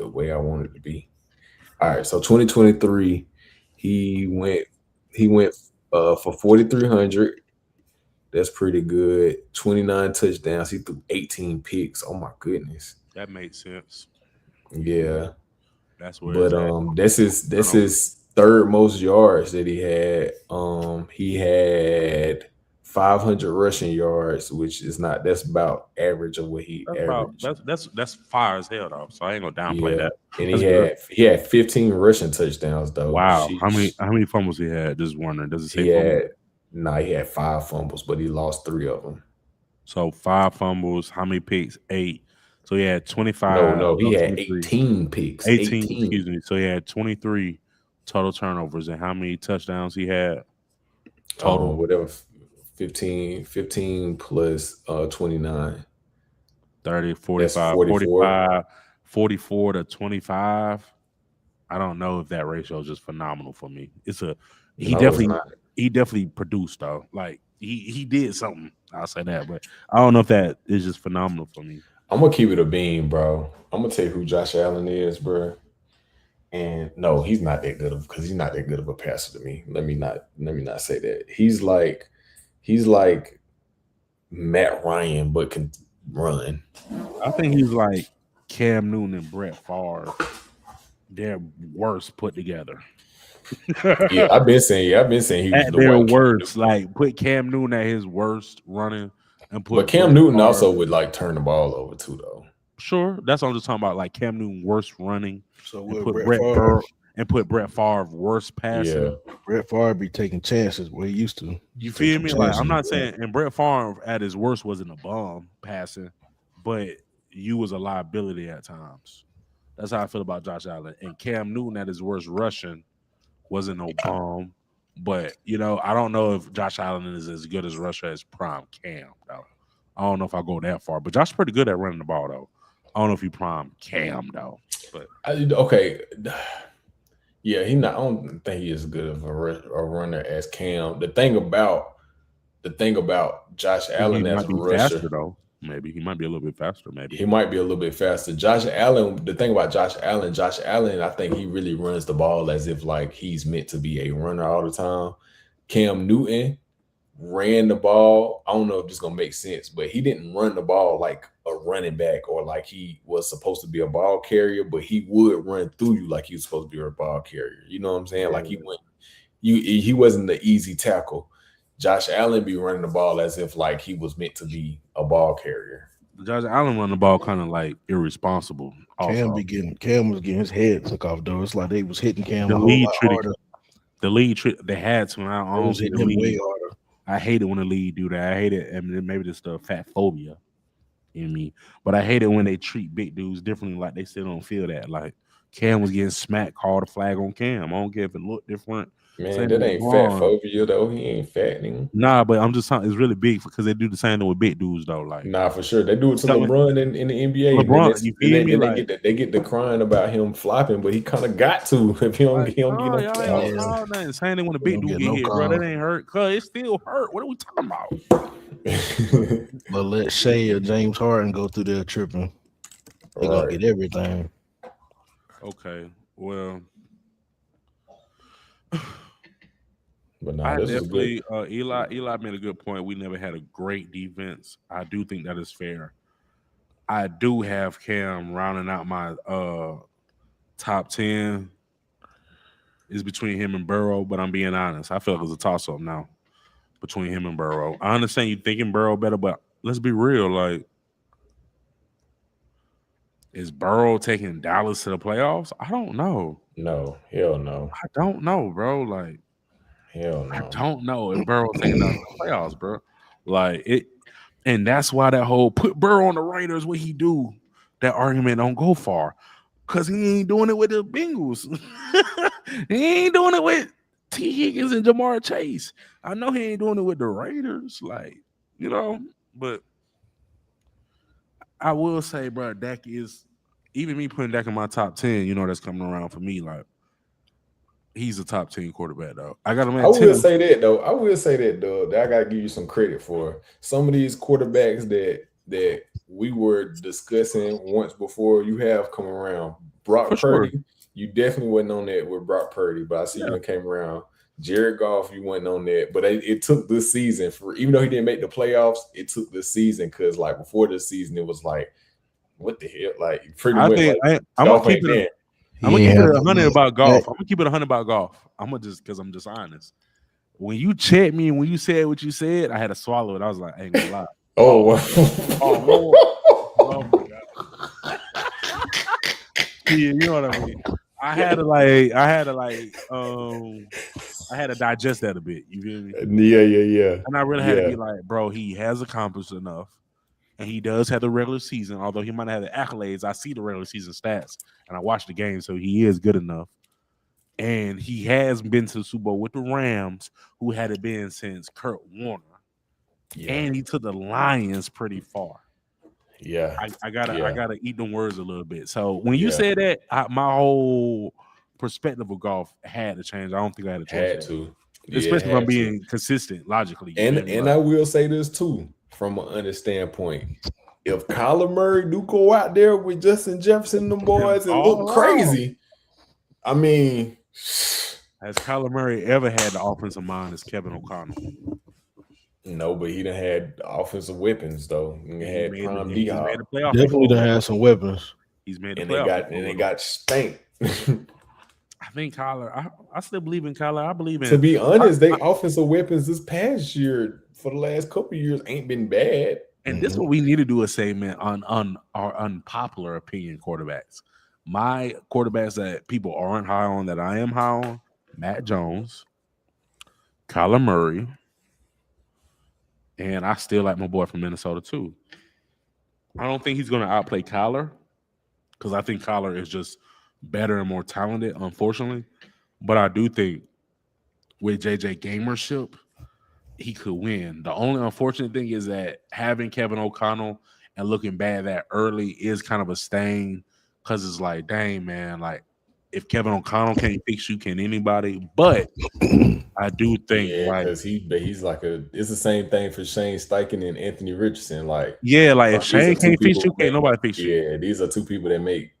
way I want it to be. All right, so 2023, he went for 4,300. That's pretty good. 29 touchdowns. He threw 18 picks. Oh my goodness. That made sense. Yeah. That's where. But this is third most yards that he had. He had 500 rushing yards, which is not. That's about average of what he averaged. That's fire as hell though. So I ain't gonna downplay that. And he had 15 rushing touchdowns though. Wow. Sheesh. How many fumbles he had? Just wondering. Does it say he had 5 fumbles, but he lost 3 of them. So 5 fumbles. How many picks? 8. So he had 25. No, he had 18 picks. 18, excuse me. So he had 23 total turnovers. And how many touchdowns he had? Total. Whatever. 15 plus 29. 30, 45, 44 to 25. I don't know if that ratio is just phenomenal for me. He definitely produced though. Like he did something. I'll say that, but I don't know if that is just phenomenal for me. I'm gonna keep it a beam, bro. I'm gonna tell you who Josh Allen is, bro. And no, he's not that good of because he's not that good of a passer to me. Let me not say that. He's like Matt Ryan, but can run. I think he's like Cam Newton and Brett Favre. They're worse put together. Yeah, I've been saying he was at their worst. Like put Cam Newton at his worst running and put. But Cam Newton also would like turn the ball over too, though. Sure, that's what I'm just talking about. Like Cam Newton worst running. So put Brett Favre worst passing. Yeah, Brett Favre be taking chances where he used to. You feel me? Like I'm not saying, and Brett Favre at his worst wasn't a bum passing, but you was a liability at times. That's how I feel about Josh Allen. And Cam Newton at his worst rushing wasn't no bum, but I don't know if Josh Allen is as good as rusher as prime Cam though. I don't know if I go that far, but Josh's pretty good at running the ball though. I don't know if he prime Cam though. But okay, yeah, I don't think he is as good of a runner as Cam. The thing about Josh Allen as a rusher, faster, though. Maybe he might be a little bit faster. Maybe he might be a little bit faster. Josh Allen. The thing about Josh Allen, I think he really runs the ball as if like he's meant to be a runner all the time. Cam Newton ran the ball. I don't know if this is gonna make sense, but he didn't run the ball like a running back or like he was supposed to be a ball carrier, but he would run through you like he was supposed to be a ball carrier. You know what I'm saying? Like he wasn't the easy tackle. Josh Allen be running the ball as if like he was meant to be a ball carrier. Josh Allen run the ball kind of like irresponsible. Cam was getting his head took off though. It's like they was hitting Cam. They had to. I hate it when the league do that. I hate it, and maybe this stuff fat phobia in me. But I hate it when they treat big dudes differently, like they still don't feel that. Like Cam was getting smacked, called a flag on Cam. I don't care if it looked different. Man, that ain't fat phobia though. He ain't fattening. Nah, but I'm just saying it's really big because they do the same thing with big dudes though. Like nah, for sure. They do it to LeBron in the NBA. LeBron, you feel me? Like, they get the crying about him flopping, but he kind of got to if he don't get no nothing. Same thing when a big dude get hit, bro. That ain't hurt. Cause it still hurt. What are we talking about? But let Shea or James Harden go through there tripping. They're gonna get everything. Okay. Well. But I definitely Eli made a good point. We never had a great defense. I do think that is fair. I do have Cam rounding out my top 10 is between him and Burrow, but I'm being honest. I feel like it's a toss-up now between him and Burrow. I understand you thinking Burrow better, but let's be real. Like, is Burrow taking Dallas to the playoffs? I don't know. No, hell no. I don't know, bro. Like, hell no. I don't know if Burrow taking out the playoffs, bro. Like it, and that's why that whole put Burrow on the Raiders, what he do, that argument don't go far. Cause he ain't doing it with the Bengals. He ain't doing it with T. Higgins and Jamar Chase. I know he ain't doing it with the Raiders, like, but I will say, bro, Dak is even me putting Dak in my top 10, that's coming around for me, like. He's a top 10 quarterback, though. I will say that, though. That I gotta give you some credit for some of these quarterbacks that we were discussing once before. You have come around. Brock Purdy, you definitely wasn't on that with Brock Purdy, but I see you came around. Jared Goff, you wasn't on that, but it took this season for even though he didn't make the playoffs, it took this season because before this season it was like, what the hell, pretty much. I'm gonna keep it. I'm gonna He keep ain't it have no 100 love. about golf. I'm gonna keep it 100 about golf. I'm gonna just because I'm just honest. When you checked me and when you said what you said, I had to swallow it. I was like, I ain't gonna lie. Oh, Oh my god. Yeah, you know what I mean. I had to digest that a bit. You feel me? yeah. And I really had to be like, bro, he has accomplished enough. And he does have the regular season, although he might not have the accolades. I see the regular season stats and I watch the game, so he is good enough. And he has been to the Super Bowl with the Rams, who hadn't been since Kurt Warner. Yeah. And he took the Lions pretty far. Yeah. I gotta eat them words a little bit. So when you said that, my whole perspective of golf had to change. I don't think I had a choice. Especially if I'm being consistent logically. And I will say this too, from an honest standpoint. If Kyler Murray do go out there with Justin Jefferson and the boys and look crazy, I mean, has Kyler Murray ever had the offensive mind as Kevin O'Connell? No, but he done had offensive weapons though. He had prime D-Hop. Definitely done had some weapons. He's made and they got spanked. I think Kyler. I still believe in Kyler. I believe in. To be honest, they offensive weapons this past year for the last couple of years ain't been bad. And this is what we need to do a segment on our unpopular opinion quarterbacks. My quarterbacks that people aren't high on that I am high on: Matt Jones, Kyler Murray, and I still like my boy from Minnesota too. I don't think he's going to outplay Kyler because I think Kyler is just better and more talented, unfortunately. But I do think with JJ gamership, he could win. The only unfortunate thing is that having Kevin O'Connell and looking bad that early is kind of a stain because it's like, dang, man, like if Kevin O'Connell can't fix you, can anybody? But I do think because he's like it's the same thing for Shane Steichen and Anthony Richardson. Like if Shane can't fix you, can't nobody fix you. Yeah, these are two people that make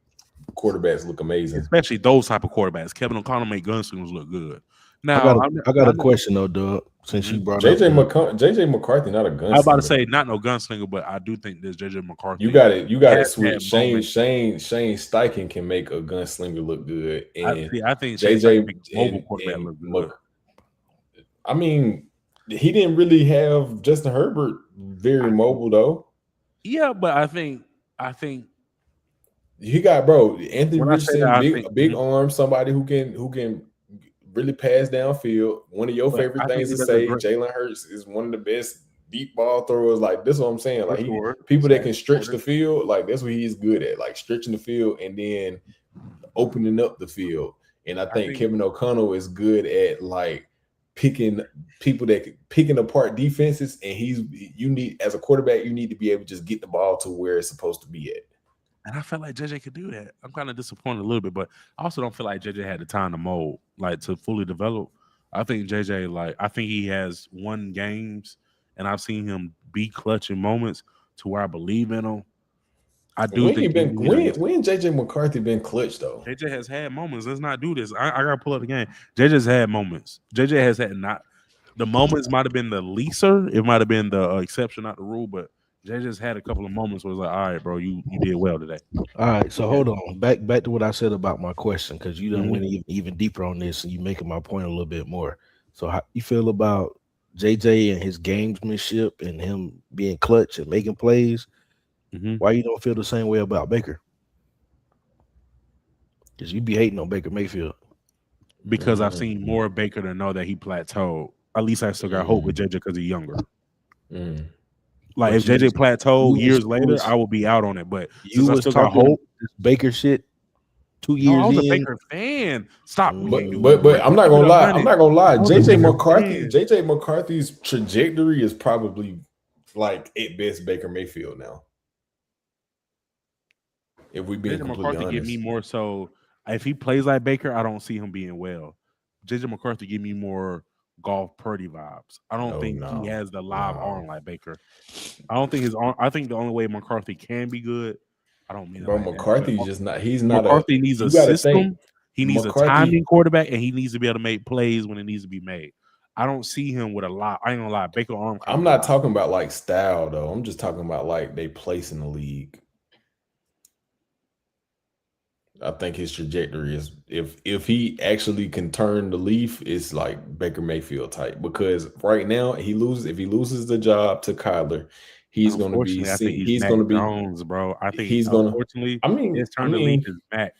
quarterbacks look amazing, especially those type of quarterbacks. Kevin O'Connell make gunslingers look good. Now I got a question though, Doug. Since you brought JJ McCarthy, not a gunslinger. I was about to say not no gunslinger, but I do think there's JJ McCarthy. You got to switch. Shane Steichen can make a gunslinger look good, and I think JJ mobile quarterback look good. I mean, he didn't really have Justin Herbert very mobile though. Yeah, but I think he got Anthony Richardson, big arm, somebody who can really pass downfield. One of your favorite things to say, Jalen Hurts is one of the best deep ball throwers. Like this is what I'm saying. Like people that can stretch the field, like that's what he's good at, like stretching the field and then opening up the field. And I think Kevin O'Connell is good at like picking apart defenses. And you need as a quarterback, you need to be able to just get the ball to where it's supposed to be at. And I felt like JJ could do that. I'm kind of disappointed a little bit, but I also don't feel like JJ had the time to mold, like to fully develop. I think JJ, I think he has won games, and I've seen him be clutch in moments to where I believe in him. I do think when JJ McCarthy been clutch though. JJ has had moments. Let's not do this. I gotta pull up the game. JJ's had moments. JJ has had not the moments might have been the leaser. It might have been the exception, not the rule, but Jay just had a couple of moments where it's like, all right, bro, you did well today. All right, so hold on. Back to what I said about my question, because you done went even deeper on this and you making my point a little bit more. So how you feel about JJ and his gamesmanship and him being clutch and making plays? Why you don't feel the same way about Baker? Because you be hating on Baker Mayfield. Because I've seen more Baker to know that he plateaued. At least I still got hope with JJ because he's younger. Like if JJ plateaued years later, I will be out on it. But you was talking hope this Baker shit 2 years. I was a Baker fan. Stop. But I'm not gonna lie. JJ McCarthy's trajectory is probably like at best Baker Mayfield now. If we being completely honest, give me more so. If he plays like Baker, I don't see him being well. JJ McCarthy give me more golf Purdy vibes. I don't think he has the live arm like Baker. I don't think his arm. I think the only way McCarthy can be good. I don't mean. Bro, McCarthy's just not. He's not. McCarthy needs a system. He needs a timing quarterback, and he needs to be able to make plays when it needs to be made. I don't see him with a lot. I ain't gonna lie, Baker arm. I'm not talking about like style though. I'm just talking about like they place in the league. I think his trajectory is if he actually can turn the leaf, it's like Baker Mayfield type. Because right now if he loses the job to Kyler, he's going to be Unfortunately, I think he's he's Mac going to be Jones, bro. I think he's going to. unfortunately I mean, his turn to leaf is Mac.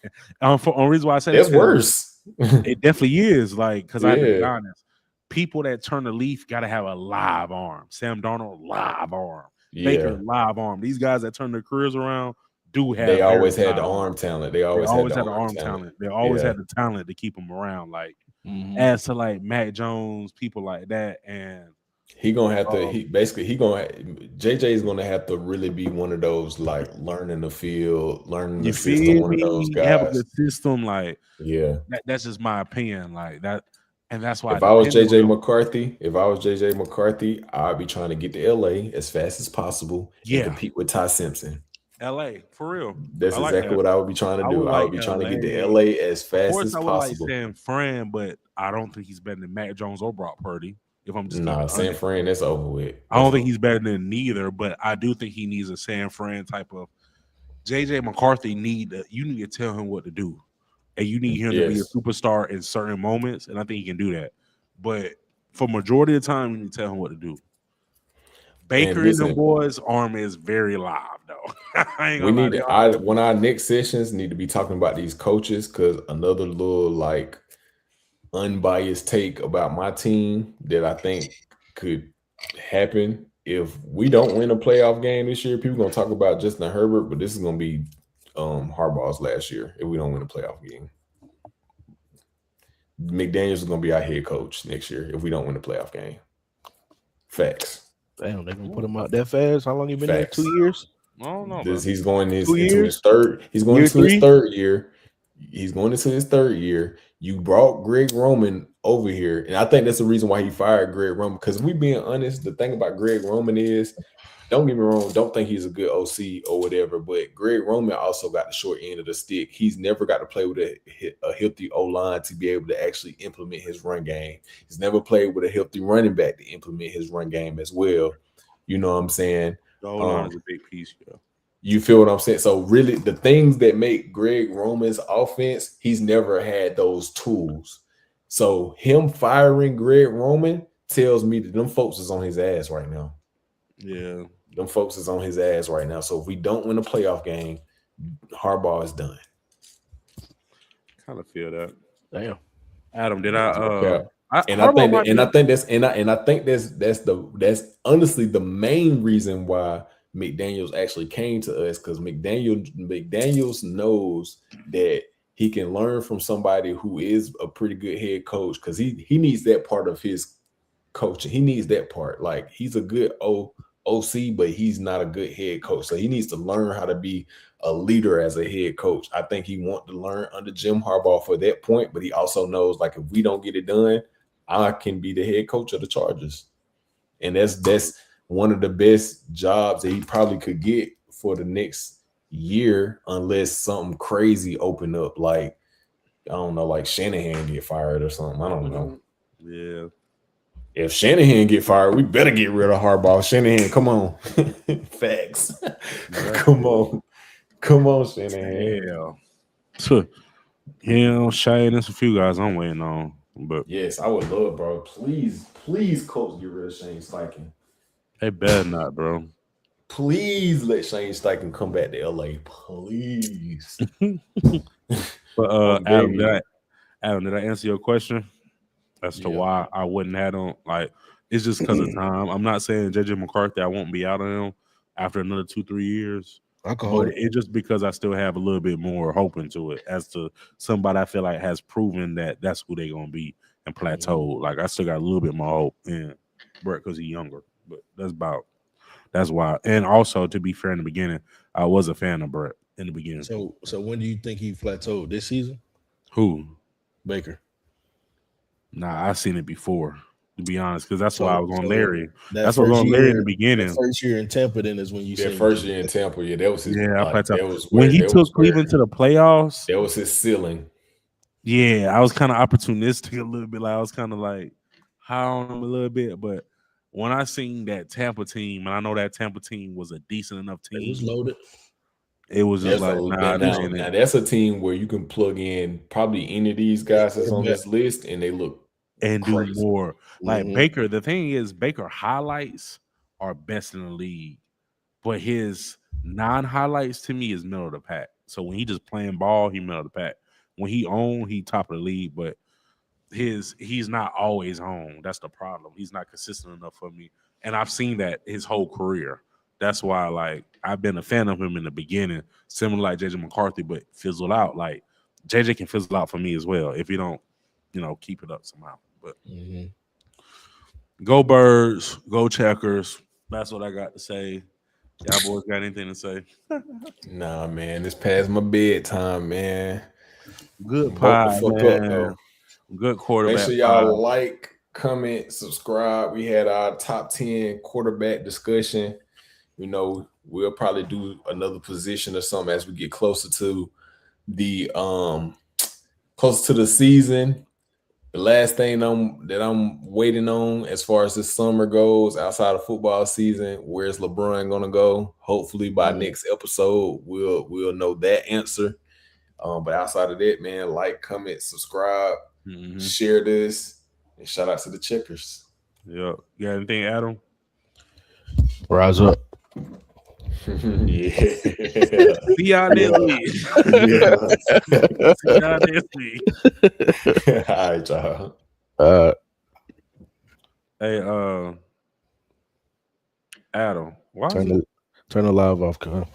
For reason why I say that's that, worse. it definitely is. Like, because I have to be Yeah. honest, people that turn the leaf got to have a live arm. Sam Darnold, live arm. Baker, live arm. These guys that turn their careers around do have. They always had the live arm arms. talent. They always had the arm talent. They always had the talent to keep them around. Like, as to like Mac Jones, people like that, and he gonna have to. JJ is gonna have to really be one of those like learning the field, learning the system. One of those guys. Have a good system, like yeah. That's just my opinion, like that, and that's why. If I was JJ McCarthy, I'd be trying to get to LA as fast as possible and compete with Ty Simpson. LA for real. That's exactly what I would be trying to do. I would be trying to get to LA as fast as possible. I would like San Fran, but I don't think he's better than Mac Jones or Brock Purdy. If I'm just San Fran, that's over with. I don't think he's better than neither, but I do think he needs a San Fran type of. JJ McCarthy you need to tell him what to do, and you need him to be a superstar in certain moments, and I think he can do that. But for majority of the time, you need to tell him what to do. Baker and the boys' arm is very live, though. When our next sessions need to be talking about these coaches, because another little like unbiased take about my team that I think could happen if we don't win a playoff game this year. People gonna talk about Justin Herbert, but this is gonna be Harbaugh's last year if we don't win a playoff game. McDaniels is gonna be our head coach next year if we don't win a playoff game. Facts. Damn, they're gonna put him out that fast. How long you been there? 2 years? I don't know. He's going into his third. He's going into his third year. He's going into his third year. You brought Greg Roman over here, and I think that's the reason why he fired Greg Roman. Because if we being honest, the thing about Greg Roman is, don't get me wrong, don't think he's a good OC or whatever, but Greg Roman also got the short end of the stick. He's never got to play with a healthy O-line to be able to actually implement his run game. He's never played with a healthy running back to implement his run game as well. You know what I'm saying? The O-line is a big piece, yeah. You feel what I'm saying? So really, the things that make Greg Roman's offense, he's never had those tools. So him firing Greg Roman tells me that them folks is on his ass right now. Yeah. Them folks is on his ass right now. So if we don't win a playoff game, Harbaugh is done. Kind of feel that. Damn. Adam, did I think that's honestly the main reason why McDaniels actually came to us, because McDaniels knows that he can learn from somebody who is a pretty good head coach, because he needs that part of his coaching. He needs that part. Like, he's a good OC, but he's not a good head coach. So he needs to learn how to be a leader as a head coach. I think he wants to learn under Jim Harbaugh for that point, but he also knows, like, if we don't get it done, I can be the head coach of the Chargers. And that's one of the best jobs that he probably could get for the next year, unless something crazy open up, like, I don't know, like Shanahan get fired or something. I don't know. Yeah. If Shanahan get fired, we better get rid of Harbaugh. Shanahan, come on. Facts. Come on, Shanahan. Yeah. Shane, there's a few guys I'm waiting on. But yes, I would love, bro. Please, Colts get rid of Shane Steichen. They better not, bro. Please let Shane Steichen come back to LA. Please. But Adam, did I answer your question as to why I wouldn't have him? Like, it's just because of time. I'm not saying JJ McCarthy, I won't be out on him after another 2-3 years. But it's just because I still have a little bit more hope into it, as to somebody I feel like has proven that that's who they're gonna be and plateau. Like, I still got a little bit more hope in Brett because he's younger. But that's why. And also, to be fair, in the beginning, I was a fan of Brett in the beginning. So when do you think he plateaued? This season? Who? Baker. Nah, I've seen it before, to be honest, because that's why I was on Larry. That's what I was on Larry in the beginning. First year in Tampa, then is when you said first year in Tampa. Yeah, that was his. When he took Cleveland to the playoffs, that was his ceiling. Yeah, I was kind of opportunistic a little bit. Like, I was kind of like high on him a little bit, but when I seen that Tampa team, and I know that Tampa team was a decent enough team, it was loaded. It was just like, nah, this now ain't it. that's a team where you can plug in probably any of these guys that's on this list, and they look and crazy. do more. Like Mhm. Baker, the thing is, Baker highlights are best in the league, but his non-highlights to me is middle of the pack. So when he just playing ball, he middle of the pack. When he on, he top of the league, but he's not always on. That's the problem. He's not consistent enough for me, and I've seen that his whole career. That's why, like, I've been a fan of him in the beginning, similar like JJ McCarthy, but fizzled out. Like JJ can fizzle out for me as well if you don't, keep it up somehow. But Mhm. go Birds, go Checkers. That's what I got to say. Y'all boys got anything to say? Nah, man, it's past my bedtime, man. Good Vote pie, the fuck man. up, though. Good quarterback. Make sure y'all pie. like, comment, subscribe. We had our top 10 quarterback discussion. We'll probably do another position or something as we get closer to the season. The last thing that I'm waiting on as far as this summer goes, outside of football season, where's LeBron gonna go? Hopefully by next episode, we'll know that answer. But outside of that, man, like, comment, subscribe, share this, and shout out to the Checkers. Yeah. You got anything, Adam? Rise up. Yeah. See y'all next week. See y'all next week. All right, y'all. Hey, Adam, why? Turn the live off, Kyle.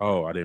Oh, I didn't.